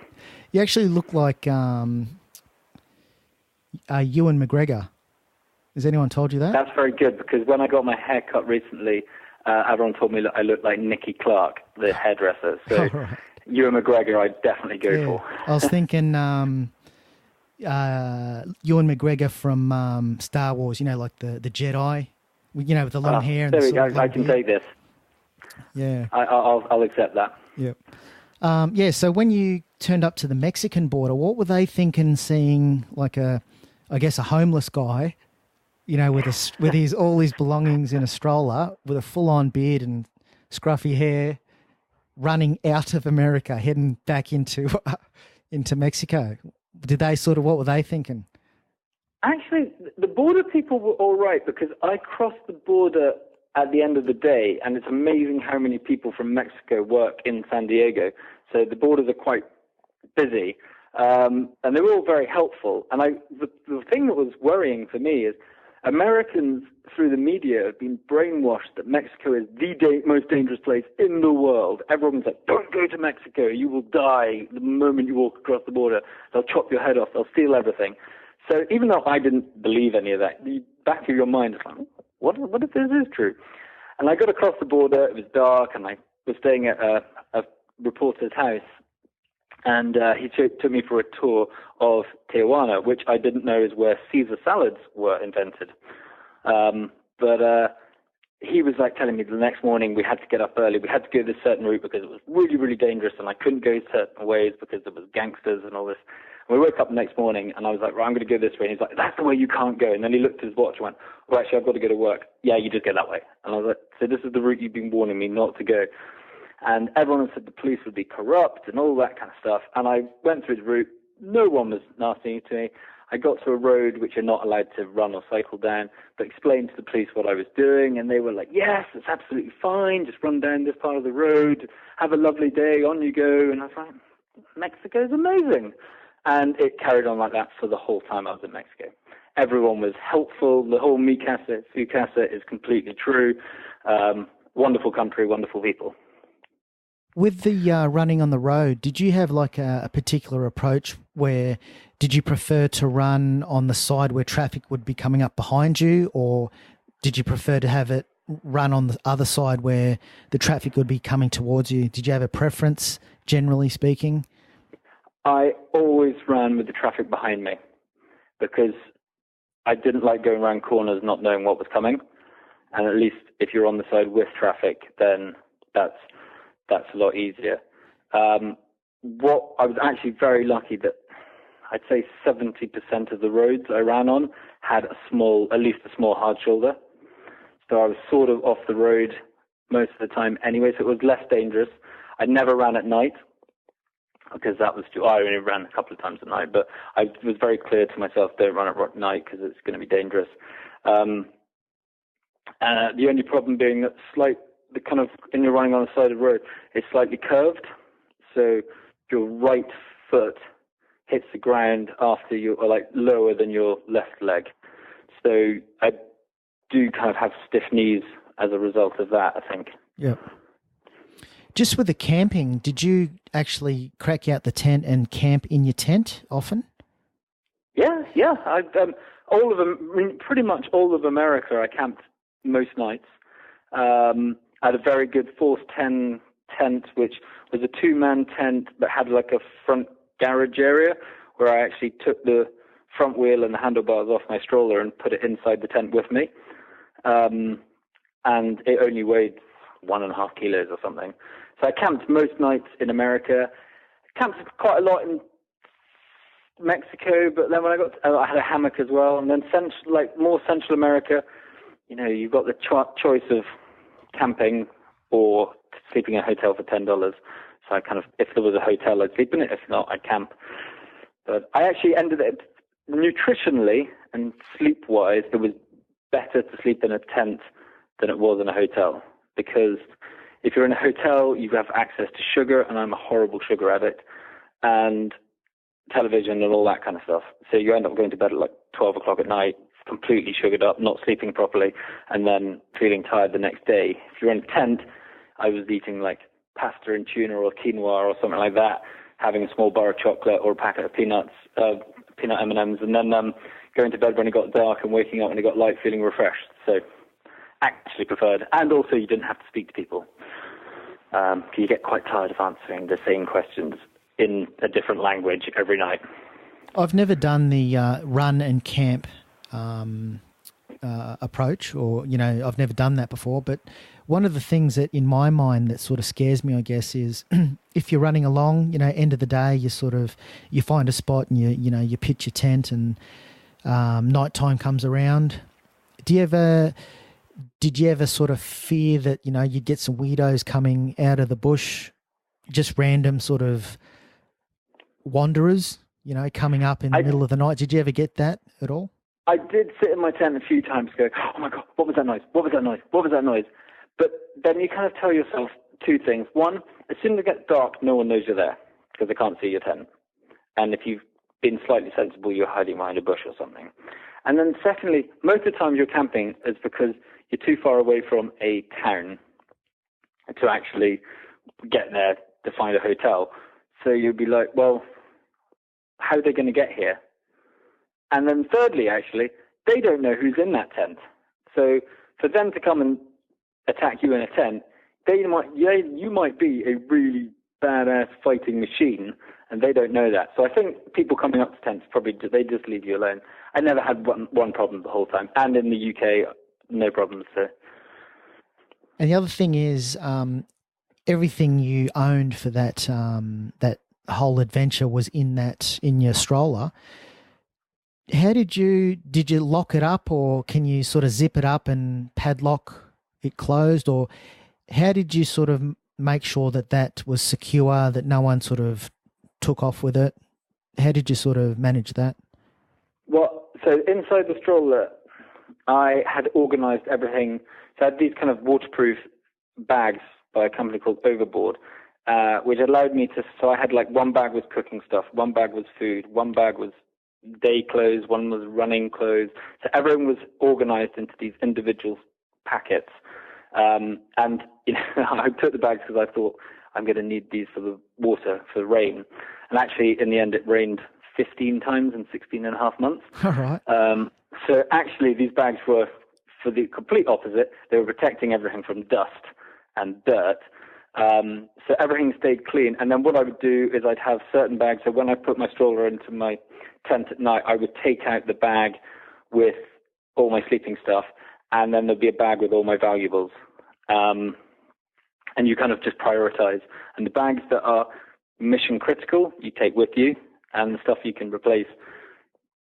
You actually look like Ewan McGregor. Has anyone told you that? That's very good, because when I got my hair cut recently, everyone told me that I looked like Nicky Clark, the hairdresser. So right. Ewan McGregor, I'd definitely go for. I was thinking Ewan McGregor from Star Wars, like the Jedi, with the long hair. And there we go. I can take this. Yeah. I'll accept that. Yeah. So when you turned up to the Mexican border, what were they thinking, seeing like a homeless guy, with all his belongings in a stroller, with a full-on beard and scruffy hair, running out of America, heading back into Mexico? What were they thinking? Actually, the border people were all right, because I crossed the border at the end of the day, and it's amazing how many people from Mexico work in San Diego. So the borders are quite busy, and they were all very helpful. And the thing that was worrying for me is Americans through the media have been brainwashed that Mexico is the most dangerous place in the world. Everyone's like, don't go to Mexico, you will die the moment you walk across the border. They'll chop your head off, they'll steal everything. So even though I didn't believe any of that, the back of your mind is like, what if this is true? And I got across the border, it was dark, and I was staying at a reporter's house, and he took me for a tour of Tijuana, which I didn't know is where Caesar salads were invented. But he was like telling me the next morning we had to get up early, we had to go this certain route because it was really, really dangerous, and I couldn't go certain ways because there was gangsters and all this. And we woke up the next morning, and I was like, right, I'm going to go this way. And he's like, that's the way you can't go. And then he looked at his watch and went, well, actually, I've got to go to work. Yeah, you just go that way. And I was like, so this is the route you've been warning me not to go. And everyone said the police would be corrupt and all that kind of stuff. And I went through the route. No one was nasty to me. I got to a road which you're not allowed to run or cycle down, but explained to the police what I was doing. And they were like, yes, it's absolutely fine. Just run down this part of the road. Have a lovely day. On you go. And I was like, Mexico's amazing. And it carried on like that for the whole time I was in Mexico. Everyone was helpful. The whole mi casa, su casa is completely true. Wonderful country, wonderful people. With the running on the road, did you have like a particular approach where did you prefer to run on the side where traffic would be coming up behind you, or did you prefer to have it run on the other side where the traffic would be coming towards you? Did you have a preference, generally speaking? I always ran with the traffic behind me because I didn't like going around corners not knowing what was coming. And at least if you're on the side with traffic, then that's a lot easier. I was actually very lucky that I'd say 70% of the roads I ran on had at least a small hard shoulder. So I was sort of off the road most of the time anyway, so it was less dangerous. I never ran at night, because I only ran a couple of times at night, but I was very clear to myself, don't run at night because it's going to be dangerous. The only problem being that when you're running on the side of the road, it's slightly curved, so your right foot hits the ground after lower than your left leg. So I do kind of have stiff knees as a result of that, I think. Yeah. Just with the camping, did you actually crack out the tent and camp in your tent often? Yeah. I've all of them, pretty much all of America. I camped most nights. I had a very good Force 10 tent, which was a 2-man tent but had like a front garage area where I actually took the front wheel and the handlebars off my stroller and put it inside the tent with me. And it only weighed 1.5 kilos or something. So I camped most nights in America. Camped quite a lot in Mexico, but then when I had a hammock as well. And then more Central America, you've got the choice of camping or sleeping in a hotel for $10. So I if there was a hotel, I'd sleep in it. If not, I'd camp. But I actually ended up nutritionally and sleep-wise, there was better to sleep in a tent than it was in a hotel, because if you're in a hotel, you have access to sugar, and I'm a horrible sugar addict, and television and all that kind of stuff. So you end up going to bed at like 12 o'clock at night, completely sugared up, not sleeping properly, and then feeling tired the next day. If you're in a tent, I was eating like pasta and tuna or quinoa or something like that, having a small bar of chocolate or a packet of peanut M&Ms, and then going to bed when it got dark and waking up when it got light, feeling refreshed. So actually preferred. And also you didn't have to speak to people. You get quite tired of answering the same questions in a different language every night. I've never done the run and camp approach, or, I've never done that before. But one of the things that in my mind that sort of scares me, I guess, is if you're running along, end of the day, you find a spot and you pitch your tent, and nighttime comes around. Did you ever sort of fear that, you'd get some weirdos coming out of the bush, just random sort of wanderers, coming up in the middle of the night? Did you ever get that at all? I did sit in my tent a few times and go, oh my God, what was that noise? What was that noise? What was that noise? But then you kind of tell yourself two things. One, as soon as it gets dark, no one knows you're there because they can't see your tent. And if you've been slightly sensible, you're hiding behind a bush or something. And then secondly, most of the time you're camping is because you're too far away from a town to actually get there to find a hotel. So you'd be like, well, how are they going to get here? And then thirdly, actually, they don't know who's in that tent. So for them to come and attack you in a tent, you might be a really badass fighting machine, and they don't know that. So I think people coming up to tents, they just leave you alone. I never had one problem the whole time. And in the UK, no problems. So. And the other thing is, everything you owned for that whole adventure was in your stroller. How did you lock it up, or can you sort of zip it up and padlock it closed, or how did you sort of make sure that was secure, that no one sort of took off with it? How did you sort of manage that? Well, so inside the stroller, I had organized everything. So I had these kind of waterproof bags by a company called Overboard, which allowed me to, so I had like one bag was cooking stuff, one bag was food, one bag was day clothes, one was running clothes. So everything was organized into these individual packets. And I took the bags because I thought I'm going to need these for the water, for the rain. And actually, in the end, it rained 15 times in 16 and a half months. All right. So actually, these bags were for the complete opposite. They were protecting everything from dust and dirt. So everything stayed clean. And then what I would do is I'd have certain bags. So when I put my stroller into my tent at night, I would take out the bag with all my sleeping stuff, and then there'd be a bag with all my valuables. And you kind of just prioritize. And the bags that are mission critical, you take with you, and the stuff you can replace,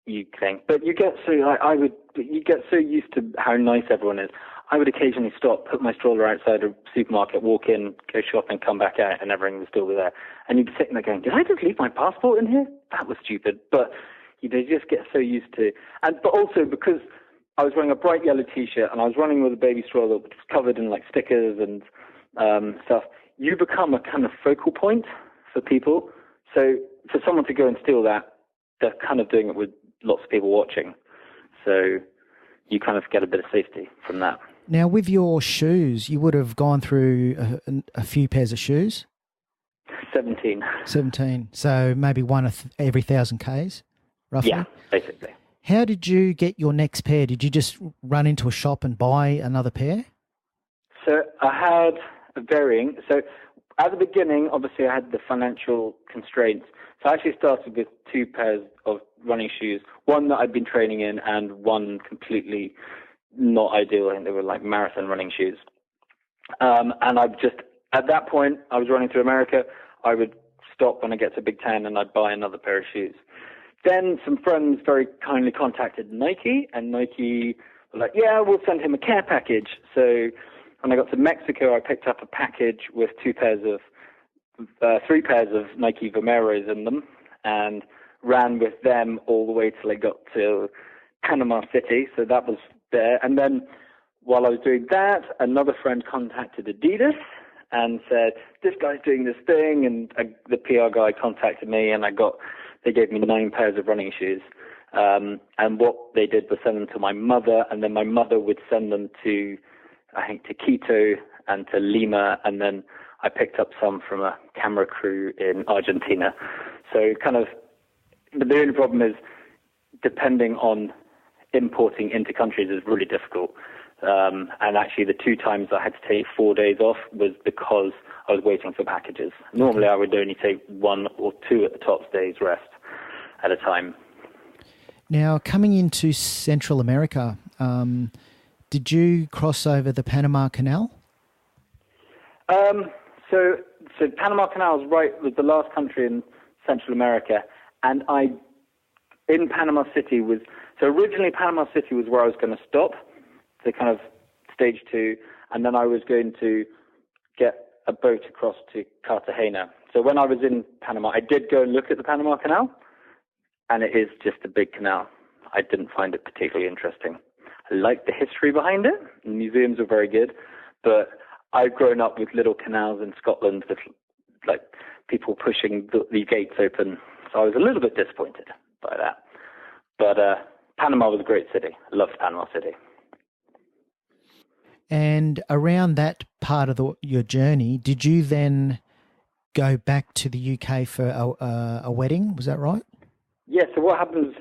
you think. But you get so you get so used to how nice everyone is. I would occasionally stop, put my stroller outside a supermarket, walk in, go shopping, come back out, and everything was still there. And you'd be sitting there going, did I just leave my passport in here? That was stupid. But you just get so used to. But also because I was wearing a bright yellow T-shirt and I was running with a baby stroller which was covered in like stickers and stuff, you become a kind of focal point for people. So for someone to go and steal that, they're kind of doing it with lots of people watching. So you kind of get a bit of safety from that. Now, with your shoes, you would have gone through a few pairs of shoes? 17. 17. So maybe one every 1,000 Ks, roughly? Yeah, basically. How did you get your next pair? Did you just run into a shop and buy another pair? So I had a varying. So at the beginning, obviously, I had the financial constraints. So I actually started with 2 pairs of running shoes, one that I'd been training in and one completely not ideal. I think they were like marathon running shoes. And at that point, I was running through America. I would stop when I get to Big Ten and I'd buy another pair of shoes. Then some friends very kindly contacted Nike, and Nike were like, yeah, we'll send him a care package. So when I got to Mexico, I picked up a package with 3 pairs of Nike Vomeros in them and ran with them all the way till I got to Panama City. So that was there. And then while I was doing that, another friend contacted Adidas and said, this guy's doing this thing. And the PR guy contacted me, and they gave me 9 pairs of running shoes. And what they did was send them to my mother, and then my mother would send them to, I think, to Quito and to Lima, and then I picked up some from a camera crew in Argentina. So but the only problem is, depending on importing into countries is really difficult. And actually the 2 times I had to take 4 days off was because I was waiting for packages. Normally I would only take 1 or 2 at the top days rest at a time. Now, coming into Central America, did you cross over the Panama Canal? So Panama Canal was the last country in Central America, and in Panama City originally Panama City was where I was going to stop, the kind of stage 2, and then I was going to get a boat across to Cartagena. So when I was in Panama, I did go and look at the Panama Canal, and it is just a big canal. I didn't find it particularly interesting. I liked the history behind it. The museums are very good, but I've grown up with little canals in Scotland with like people pushing the gates open, so I was a little bit disappointed by that. But Panama was a great city. I loved Panama City. And around that part of your journey, did you then go back to the UK for a wedding? Was that right? Yeah, so what happens,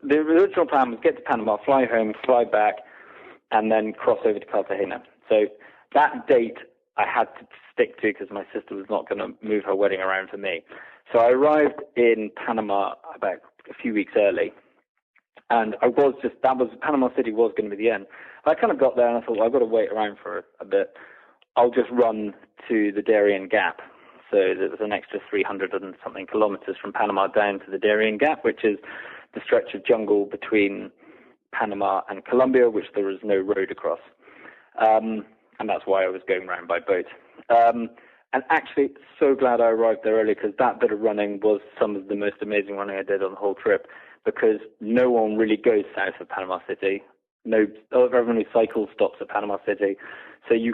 the original plan was get to Panama, fly home, fly back, and then cross over to Cartagena. So that date I had to stick to because my sister was not going to move her wedding around for me. So I arrived in Panama about a few weeks early, and Panama City was going to be the end. I kind of got there and I thought, well, I've got to wait around for a bit. I'll just run to the Darien Gap. So there was an extra 300 and something kilometers from Panama down to the Darien Gap, which is the stretch of jungle between Panama and Colombia, which there was no road across. And that's why I was going around by boat. And actually, so glad I arrived there early, because that bit of running was some of the most amazing running I did on the whole trip, because no one really goes south of Panama City. Everyone who cycles stops at Panama City. So you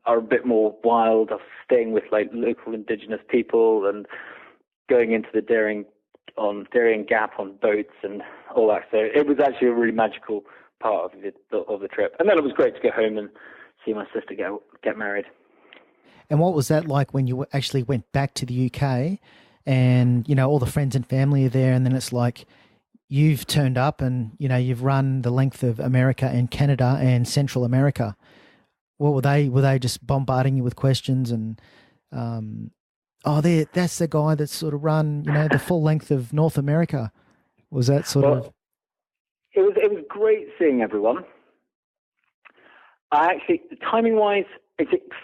are a bit more wild of staying with like local indigenous people and going into the Darien Gap on boats and all that. So it was actually a really magical part of the trip. And then it was great to go home and see my sister get married. And what was that like when you actually went back to the UK and, all the friends and family are there, and then it's like you've turned up and, you've run the length of America and Canada and Central America? What were they just bombarding you with questions and, that's the guy that's sort of run, the full length of North America? Was that sort of? It was great seeing everyone. Timing wise,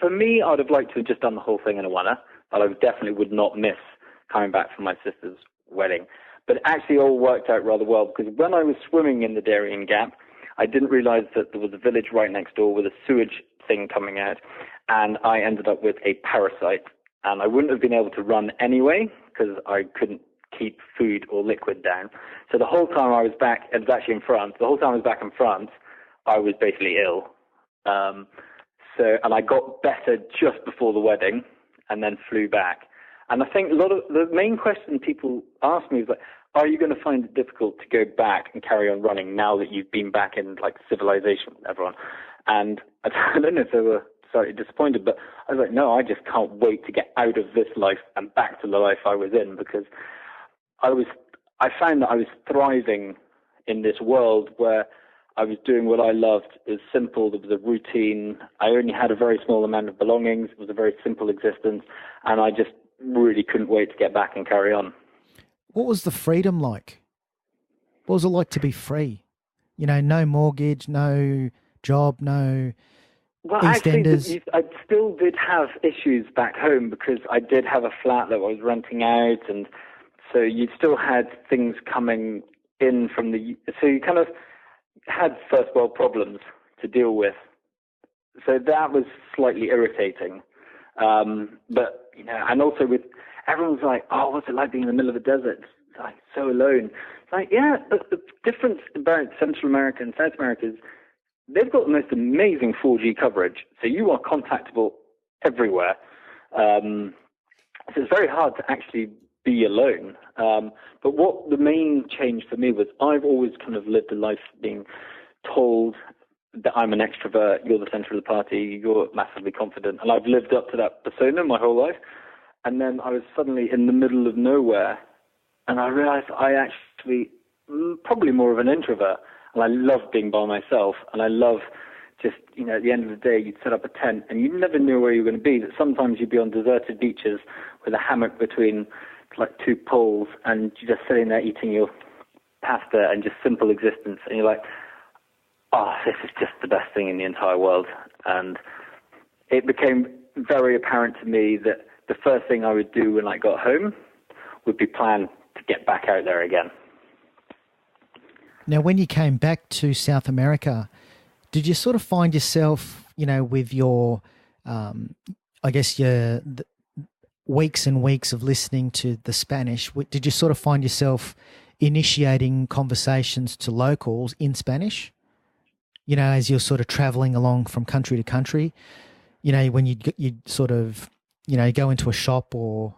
for me, I'd have liked to have just done the whole thing in a oneer, but I definitely would not miss coming back from my sister's wedding. But it actually all worked out rather well, because when I was swimming in the Darien Gap, I didn't realize that there was a village right next door with a sewage thing coming out, and I ended up with a parasite, and I wouldn't have been able to run anyway because I couldn't keep food or liquid down. So the whole time I was back, it was actually in France, the whole time I was back in France, I was basically ill. And I got better just before the wedding and then flew back. And I think a lot of the main question people ask me is like, are you going to find it difficult to go back and carry on running now that you've been back in like civilization with everyone? And I don't know if they were slightly disappointed, but I was like, no, I just can't wait to get out of this life and back to the life I was in, because I found that I was thriving in this world where I was doing what I loved. It was simple. There was a routine. I only had a very small amount of belongings. It was a very simple existence. And I just really couldn't wait to get back and carry on. What was the freedom like? What was it like to be free? No mortgage, no job, no EastEnders. Actually, I still did have issues back home, because I did have a flat that I was renting out. And so you still had things coming in from so you kind of had first world problems to deal with. So that was slightly irritating. But, and also everyone's like, oh, what's it like being in the middle of the desert? It's like so alone. It's like, yeah, but the difference about Central America and South America is they've got the most amazing 4G coverage. So you are contactable everywhere. So it's very hard to actually be alone. But what the main change for me was I've always kind of lived a life being told that I'm an extrovert, you're the center of the party, you're massively confident. And I've lived up to that persona my whole life. And then I was suddenly in the middle of nowhere, and I realized I actually probably more of an introvert. And I love being by myself, and I love just, at the end of the day, you'd set up a tent, and you never knew where you were going to be. That sometimes you'd be on deserted beaches with a hammock between like two poles, and you're just sitting there eating your pasta and just simple existence, and you're like, oh, this is just the best thing in the entire world. And it became very apparent to me that the first thing I would do when I got home would be plan to get back out there again. Now, when you came back to South America, did you sort of find yourself, with your, I guess, your weeks and weeks of listening to the Spanish, did you sort of find yourself initiating conversations to locals in Spanish? As you're sort of traveling along from country to country, when you'd sort of, go into a shop or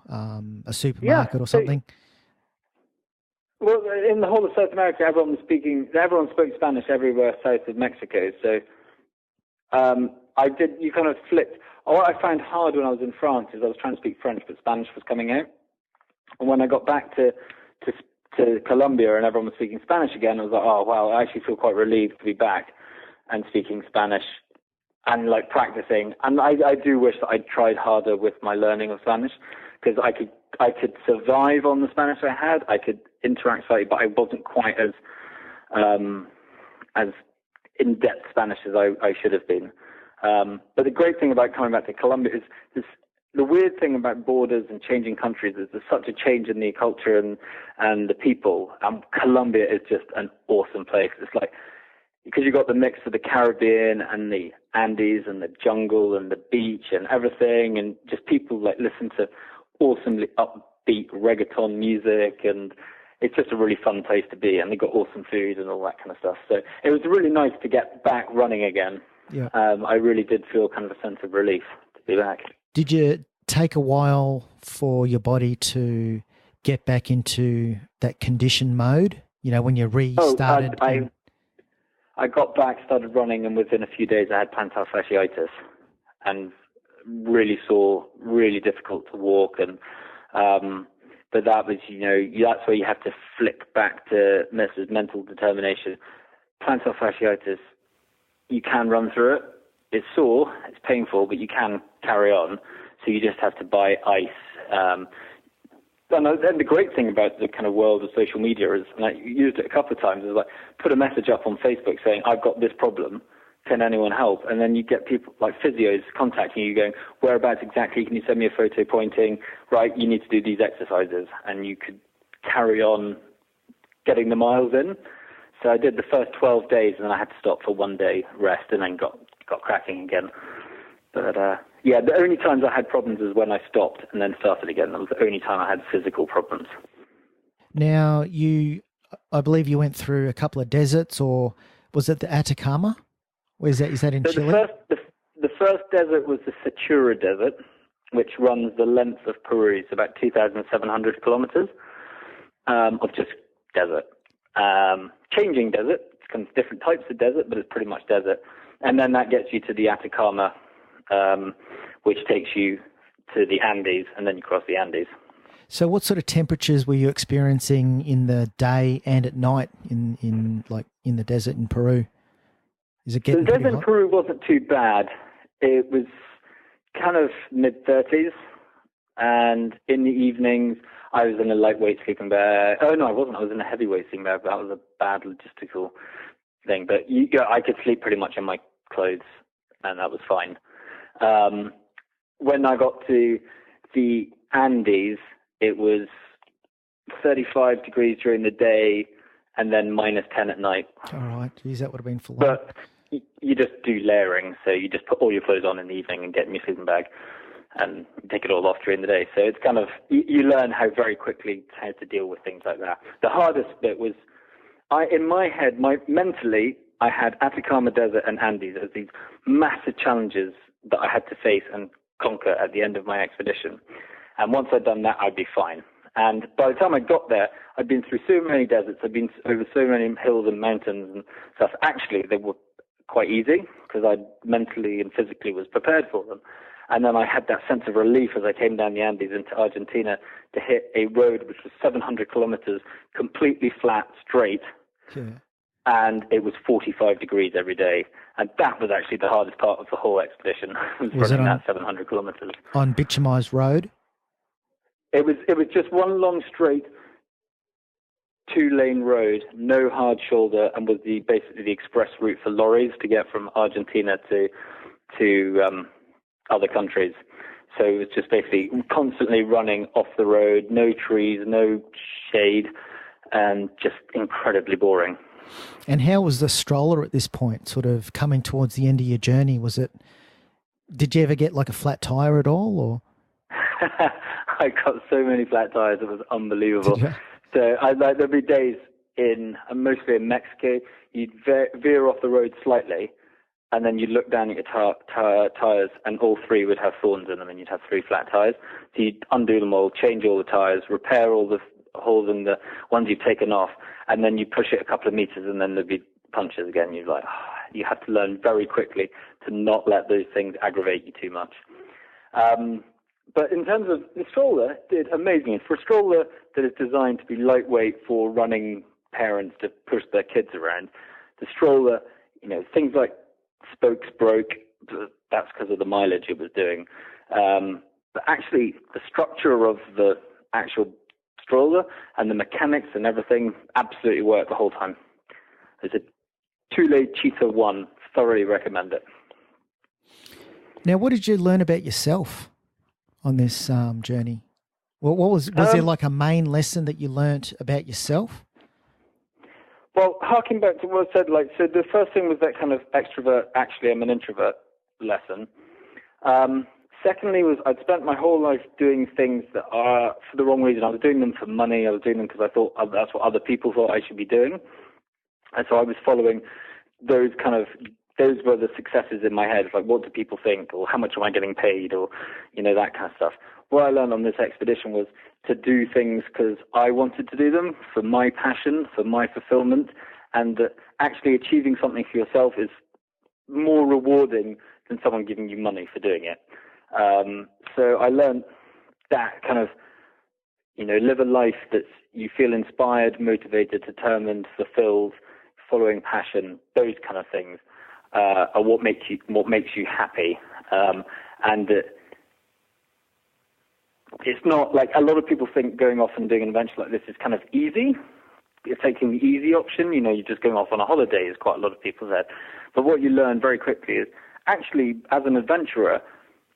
a supermarket or something? Well, in the whole of South America, everyone spoke Spanish everywhere south of Mexico. So you kind of flipped. What I found hard when I was in France is I was trying to speak French, but Spanish was coming out. And when I got back to Colombia and everyone was speaking Spanish again, I was like, oh, wow, I actually feel quite relieved to be back and speaking Spanish and like practicing. And I do wish that I'd tried harder with my learning of Spanish, because I could survive on the Spanish I had. I could interact slightly, but I wasn't quite as in-depth Spanish as I should have been. But the great thing about coming back to Colombia is the weird thing about borders and changing countries is there's such a change in the culture and the people. Colombia is just an awesome place. It's like, because you've got the mix of the Caribbean and the Andes and the jungle and the beach and everything, and just people like listen to awesomely upbeat reggaeton music, and it's just a really fun place to be, and they've got awesome food and all that kind of stuff. So it was really nice to get back running again. Yeah. I really did feel kind of a sense of relief to be back. Did you take a while for your body to get back into that condition mode, when you restarted? I got back, started running, and within a few days I had plantar fasciitis and really sore, really difficult to walk. And but that was, that's where you have to flick back to mental determination. Plantar fasciitis, you can run through it. It's sore, it's painful, but you can carry on. So you just have to buy ice. And the great thing about the kind of world of social media is, and I used it a couple of times, is like put a message up on Facebook saying, I've got this problem, can anyone help? And then you get people like physios contacting you going, whereabouts exactly, can you send me a photo pointing, right, you need to do these exercises, and you could carry on getting the miles in. So I did the first 12 days, and then I had to stop for 1 day rest, and then got cracking again. But the only times I had problems is when I stopped and then started again. That was the only time I had physical problems. Now, I believe you went through a couple of deserts, or was it the Atacama? Is that in Chile? The first desert was the Satura Desert, which runs the length of Peru. It's about 2,700 kilometers of just desert. Changing desert. It's kind of different types of desert, but it's pretty much desert. And then that gets you to the Atacama, which takes you to the Andes, and then you cross the Andes. So what sort of temperatures were you experiencing in the day and at night in the desert in Peru? Is it getting pretty hot? The desert in Peru wasn't too bad. It was kind of mid-30s, and in the evenings I was in a lightweight sleeping bag. Oh, no, I wasn't. I was in a heavyweight sleeping bag, but that was a bad logistical thing. But I could sleep pretty much in my clothes, and that was fine. When I got to the Andes, it was 35 degrees during the day and then minus 10 at night. All right. Geez, that would have been full. But you just do layering. So you just put all your clothes on in the evening and get in your sleeping bag. and take it all off during the day. So it's kind of, you learn very quickly how to deal with things like that. The hardest bit was, in my head, mentally, I had Atacama Desert and Andes as these massive challenges that I had to face and conquer at the end of my expedition. And once I'd done that, I'd be fine. And by the time I got there, I'd been through so many deserts, I'd been over so many hills and mountains and stuff. Actually, they were quite easy because I mentally and physically was prepared for them. And then I had that sense of relief as I came down the Andes into Argentina to hit a road which was 700 kilometers, completely flat, straight. Yeah. And it was 45 degrees every day. And that was actually the hardest part of the whole expedition, was running that 700 kilometers. On bituminized road? It was just one long straight 2-lane road, no hard shoulder, and was basically the express route for lorries to get from Argentina to other countries. So it was just basically constantly running off the road, no trees, no shade, and just incredibly boring. And how was the stroller at this point, sort of coming towards the end of your journey? Did you ever get like a flat tire at all, or? I got so many flat tires, it was unbelievable. So there'd be days mostly in Mexico, you'd veer off the road slightly, and then you'd look down at your tires, and all three would have thorns in them, and you'd have 3 flat tires. So you'd undo them all, change all the tires, repair all the holes in the ones you've taken off, and then you push it a couple of meters, and then there'd be punctures again. You're like, you have to learn very quickly to not let those things aggravate you too much. But in terms of the stroller, it did amazing. For a stroller that is designed to be lightweight for running parents to push their kids around, the stroller, things like spokes broke. That's because of the mileage it was doing. But actually, the structure of the actual stroller and the mechanics and everything absolutely worked the whole time. It's a 2-lane Cheetah 1. Thoroughly recommend it. Now, what did you learn about yourself on this journey? Was there like a main lesson that you learnt about yourself? Well, harking back to what I said, so the first thing was that kind of extrovert, actually I'm an introvert lesson. Secondly was I'd spent my whole life doing things that are for the wrong reason. I was doing them for money. I was doing them because I thought that's what other people thought I should be doing. And so I was following those were the successes in my head, like what do people think, or how much am I getting paid, or, that kind of stuff. What I learned on this expedition was to do things because I wanted to do them, for my passion, for my fulfillment, and that actually achieving something for yourself is more rewarding than someone giving you money for doing it. So I learned that kind of, live a life that you feel inspired, motivated, determined, fulfilled, following passion, those kind of things are what makes you happy. And it's not like a lot of people think going off and doing an adventure like this is kind of easy. You're taking the easy option, you're just going off on a holiday, is quite a lot of people said. But what you learn very quickly is actually, as an adventurer,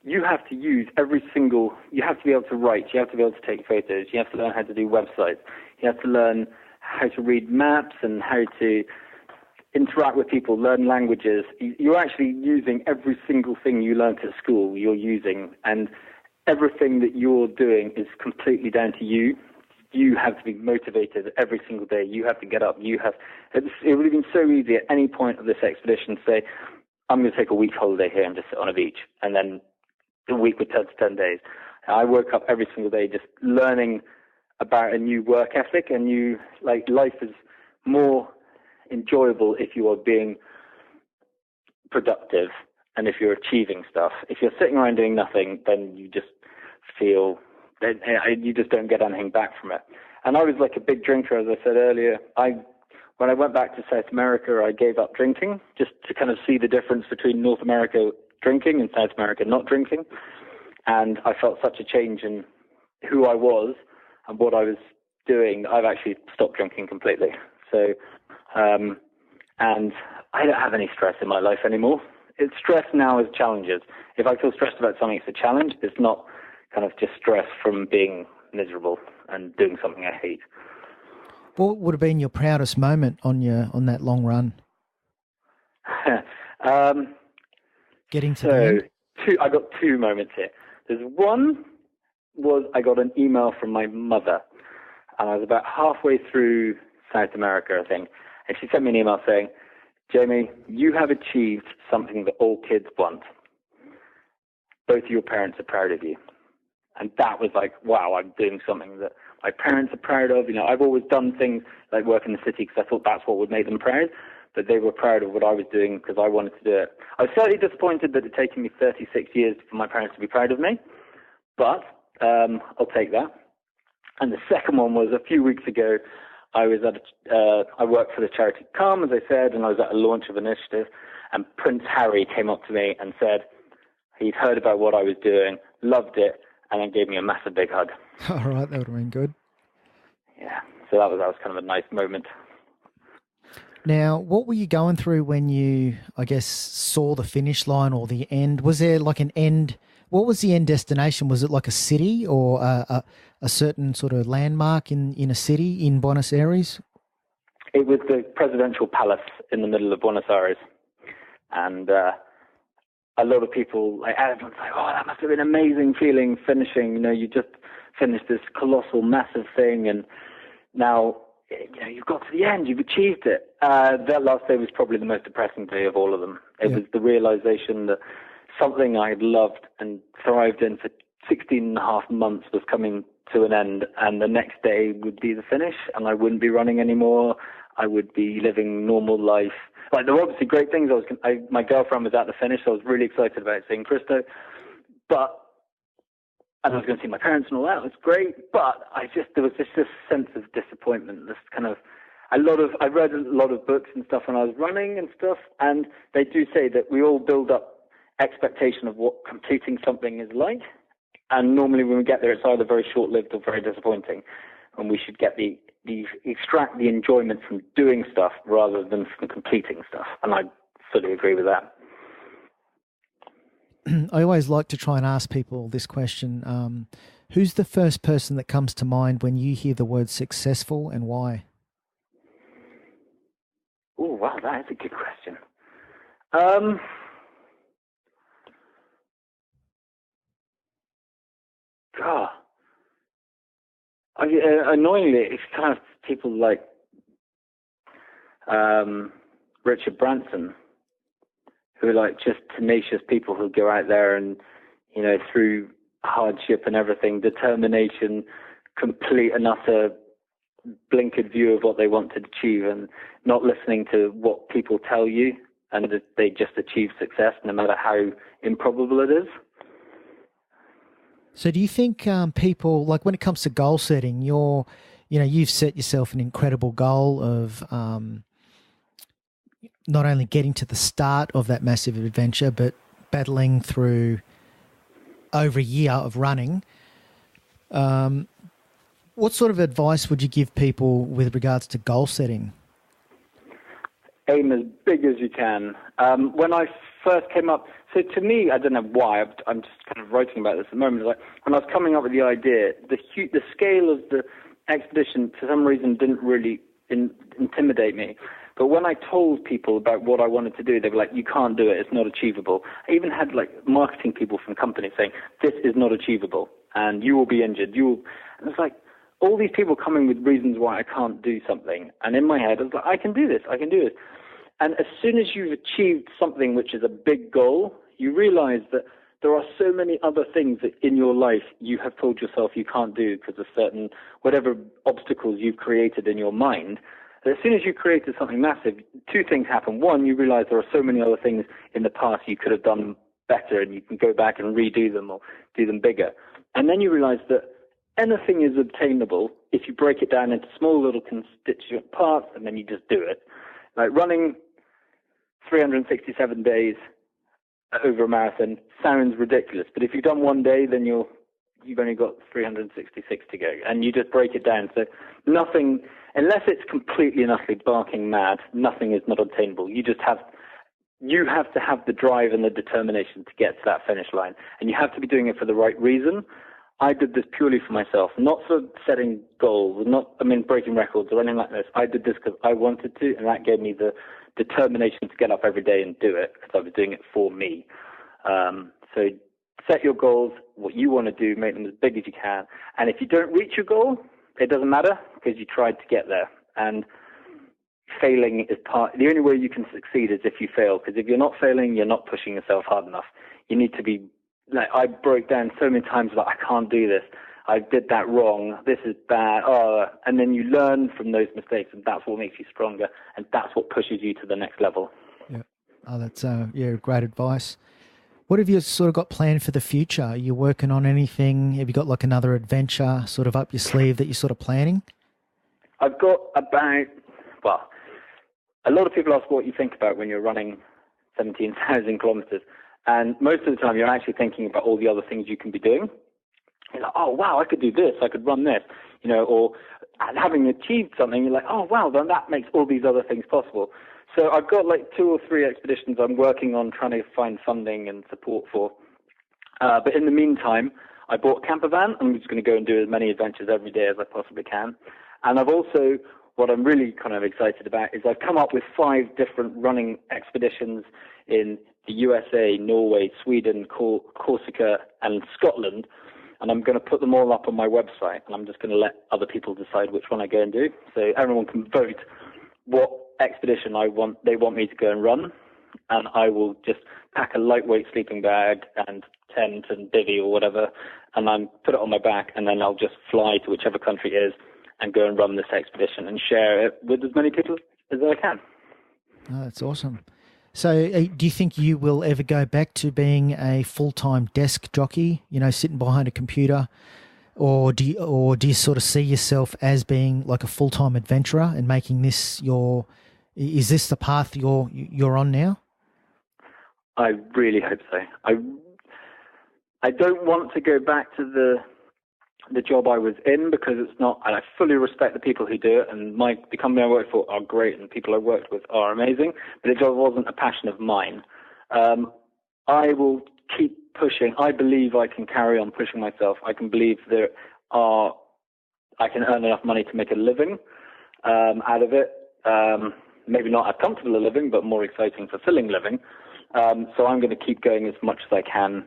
you have to use you have to be able to write, you have to be able to take photos, you have to learn how to do websites, you have to learn how to read maps and how to interact with people, learn languages. You're actually using every single thing you learned at school, you're using, and everything that you're doing is completely down to you. You have to be motivated every single day. You have to get up. It would have been so easy at any point of this expedition to say, I'm going to take a week holiday here and just sit on a beach, and then the week would turn to 10 days. I woke up every single day just learning about a new work ethic, and life is more enjoyable if you are being productive and if you're achieving stuff. If you're sitting around doing nothing, then you just feel that you just don't get anything back from it. And I was like a big drinker, as I said earlier. When I went back to South America, I gave up drinking just to kind of see the difference between North America drinking and South America not drinking. And I felt such a change in who I was and what I was doing. I've actually stopped drinking completely. So, and I don't have any stress in my life anymore. It's stress now as challenges. If I feel stressed about something, it's a challenge. It's not kind of just stress from being miserable and doing something I hate. What would have been your proudest moment on that long run? Getting to the end? I got 2 moments here. There's one was I got an email from my mother, and I was about halfway through South America, I think, and she sent me an email saying, Jamie, you have achieved something that all kids want. Both of your parents are proud of you. And that was like, wow, I'm doing something that my parents are proud of. You know, I've always done things like work in the city because I thought that's what would make them proud. But they were proud of what I was doing because I wanted to do it. I was slightly disappointed that it had taken me 36 years for my parents to be proud of me. But I'll take that. And the second one was a few weeks ago. I worked for the charity Calm, as I said, and I was at a launch of an initiative. And Prince Harry came up to me and said he'd heard about what I was doing, loved it, and then gave me a massive big hug. All right, that would have been good. Yeah, so that was kind of a nice moment. Now, what were you going through when you, I guess, saw the finish line or the end? Was there like an end? What was the end destination? Was it like a city or a certain sort of landmark in a city in Buenos Aires? It was the presidential palace in the middle of Buenos Aires. And a lot of people, like everyone's like, oh, that must have been an amazing feeling finishing. You know, you just finished this colossal, massive thing, and now, you know, you've got to the end, you've achieved it. That last day was probably the most depressing day of all of them. It was the realization that something I had loved and thrived in for 16 and a half months was coming to an end, and the next day would be the finish, and I wouldn't be running anymore. I would be living normal life. Like, there were obviously great things. My girlfriend was at the finish, so I was really excited about seeing Christo. And I was going to see my parents and all that. It was great, but there was this sense of disappointment. This kind of, I read a lot of books and stuff when I was running and stuff, and they do say that we all build up expectation of what completing something is like, and normally when we get there, it's either very short-lived or very disappointing, and we should get extract the enjoyment from doing stuff rather than from completing stuff, and I fully agree with that. I always like to try and ask people this question. Who's the first person that comes to mind when you hear the word successful, and why? Oh, wow, that is a good question. God. Annoyingly, it's kind of people like Richard Branson, who are like just tenacious people who go out there and, you know, through hardship and everything, determination, complete and utter blinkered view of what they want to achieve and not listening to what people tell you, and that they just achieve success no matter how improbable it is. So do you think people, like when it comes to goal setting, you've set yourself an incredible goal of not only getting to the start of that massive adventure, but battling through over a year of running. What sort of advice would you give people with regards to goal setting? Aim as big as you can. When I first came up, so to me, I don't know why, I'm just kind of writing about this at the moment. Like, when I was coming up with the idea, the scale of the expedition, for some reason, didn't really intimidate me. But when I told people about what I wanted to do, they were like, you can't do it, it's not achievable. I even had like marketing people from companies saying, this is not achievable, and you will be injured. And it's like, all these people coming with reasons why I can't do something. And in my head, I was like, I can do this. And as soon as you've achieved something which is a big goal, you realize that there are so many other things that in your life you have told yourself you can't do because of certain, whatever obstacles you've created in your mind. As soon as you created something massive, two things happen. One, you realize there are so many other things in the past you could have done better, and you can go back and redo them or do them bigger. And then you realize that anything is obtainable if you break it down into small little constituent parts, and then you just do it. Like running 367 days over a marathon sounds ridiculous, but if you've done one day, then you've only got 366 to go, and you just break it down. So nothing, unless it's completely and utterly barking mad, nothing is not obtainable. You have to have the drive and the determination to get to that finish line, and you have to be doing it for the right reason. I did this purely for myself, not for setting goals, breaking records or anything like this. I did this because I wanted to, and that gave me the determination to get up every day and do it because I was doing it for me. So set your goals, what you want to do, make them as big as you can. And if you don't reach your goal, it doesn't matter because you tried to get there. And failing is the only way you can succeed is if you fail, because if you're not failing, you're not pushing yourself hard enough. You need to be, like, I broke down so many times that I can't do this. I did that wrong. This is bad. And then you learn from those mistakes, and that's what makes you stronger, and that's what pushes you to the next level. Yeah. Oh, that's great advice. What have you sort of got planned for the future? Are you working on anything? Have you got like another adventure sort of up your sleeve that you're sort of planning? I've got a lot of people ask what you think about when you're running 17,000 kilometers. And most of the time you're actually thinking about all the other things you can be doing. You're like, oh, wow, I could do this. I could run this, or having achieved something, you're like, oh, wow, then that makes all these other things possible. So I've got like 2 or 3 expeditions I'm working on trying to find funding and support for. But in the meantime, I bought a camper van. I'm just going to go and do as many adventures every day as I possibly can. And I've also, what I'm really kind of excited about is I've come up with 5 different running expeditions in the USA, Norway, Sweden, Corsica, and Scotland. And I'm going to put them all up on my website, and I'm just going to let other people decide which one I go and do. So everyone can vote what expedition they want me to go and run, and I will just pack a lightweight sleeping bag and tent and bivvy or whatever, and then put it on my back, and then I'll just fly to whichever country it is and go and run this expedition and share it with as many people as I can. Oh, that's awesome. So do you think you will ever go back to being a full-time desk jockey, sitting behind a computer, or do you sort of see yourself as being like a full-time adventurer and making this is this the path you're on now? I really hope so. I don't want to go back to the job I was in because it's not, and I fully respect the people who do it, and the company I work for are great, and the people I worked with are amazing, but it just wasn't a passion of mine. I will keep pushing. I believe I can carry on pushing myself. I can believe I can earn enough money to make a living out of it. Maybe not as comfortable a living, but more exciting, fulfilling living. So I'm going to keep going as much as I can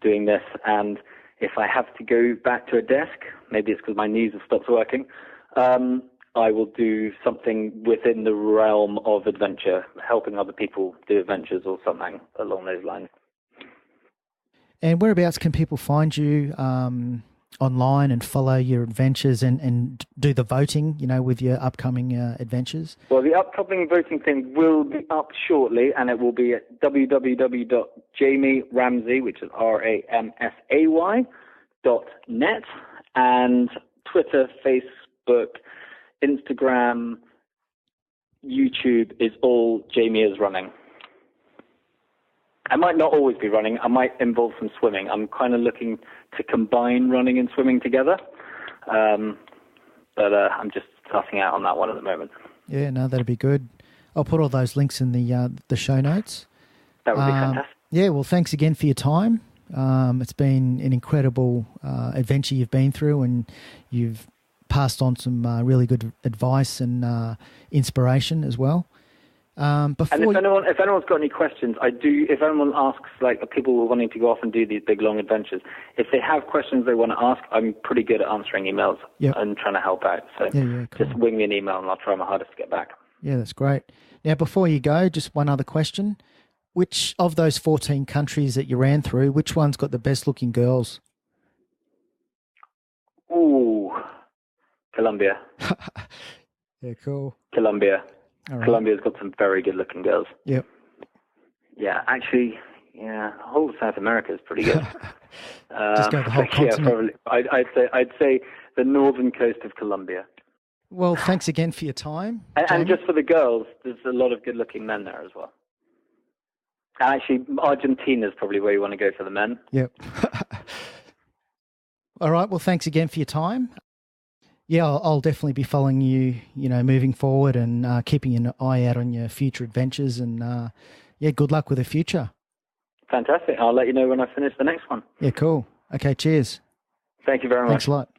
doing this, and if I have to go back to a desk, maybe it's because my knees have stopped working, I will do something within the realm of adventure, helping other people do adventures or something along those lines. And whereabouts can people find you online and follow your adventures and do the voting, with your upcoming adventures? Well, the upcoming voting thing will be up shortly, and it will be at www.jamieramsay, which is RAMSAY.net, and Twitter, Facebook, Instagram, YouTube is all Jamie is running. I might not always be running. I might involve some swimming. I'm kind of looking to combine running and swimming together. But I'm just sussing out on that one at the moment. Yeah, no, that'd be good. I'll put all those links in the show notes. That would be fantastic. Yeah, well, thanks again for your time. It's been an incredible adventure you've been through, and you've passed on some really good advice and inspiration as well. And if anyone's got any questions, if anyone asks, like people who are wanting to go off and do these big long adventures, if they have questions they want to ask, I'm pretty good at answering emails and trying to help out. So cool. Just wing me an email and I'll try my hardest to get back. Yeah, that's great. Now, before you go, just one other question. Which of those 14 countries that you ran through, which one's got the best looking girls? Ooh, Colombia. Yeah, cool. Colombia. Right. Colombia's got some very good-looking girls. Yep. Yeah, actually, the whole of South America is pretty good. Just go the whole continent. Yeah, probably. I'd say the northern coast of Colombia. Well, thanks again for your time. And just for the girls, there's a lot of good-looking men there as well. Actually, Argentina is probably where you want to go for the men. Yep. All right. Well, thanks again for your time. Yeah, I'll definitely be following you, moving forward and keeping an eye out on your future adventures. And, good luck with the future. Fantastic. I'll let you know when I finish the next one. Yeah, cool. Okay, cheers. Thank you very much. Thanks a lot.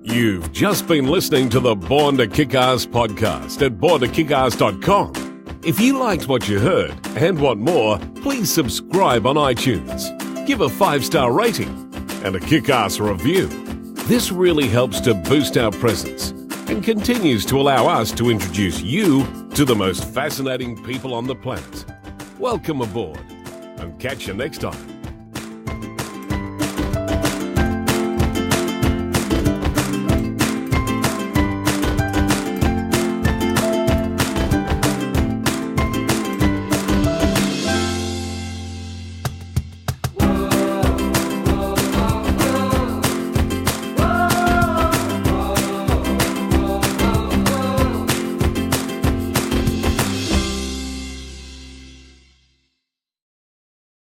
You've just been listening to the Born to Kick Arse podcast at borntokickarse.com. If you liked what you heard and want more, please subscribe on iTunes. Give a 5-star rating and a Kick Arse review. This really helps to boost our presence and continues to allow us to introduce you to the most fascinating people on the planet. Welcome aboard and catch you next time.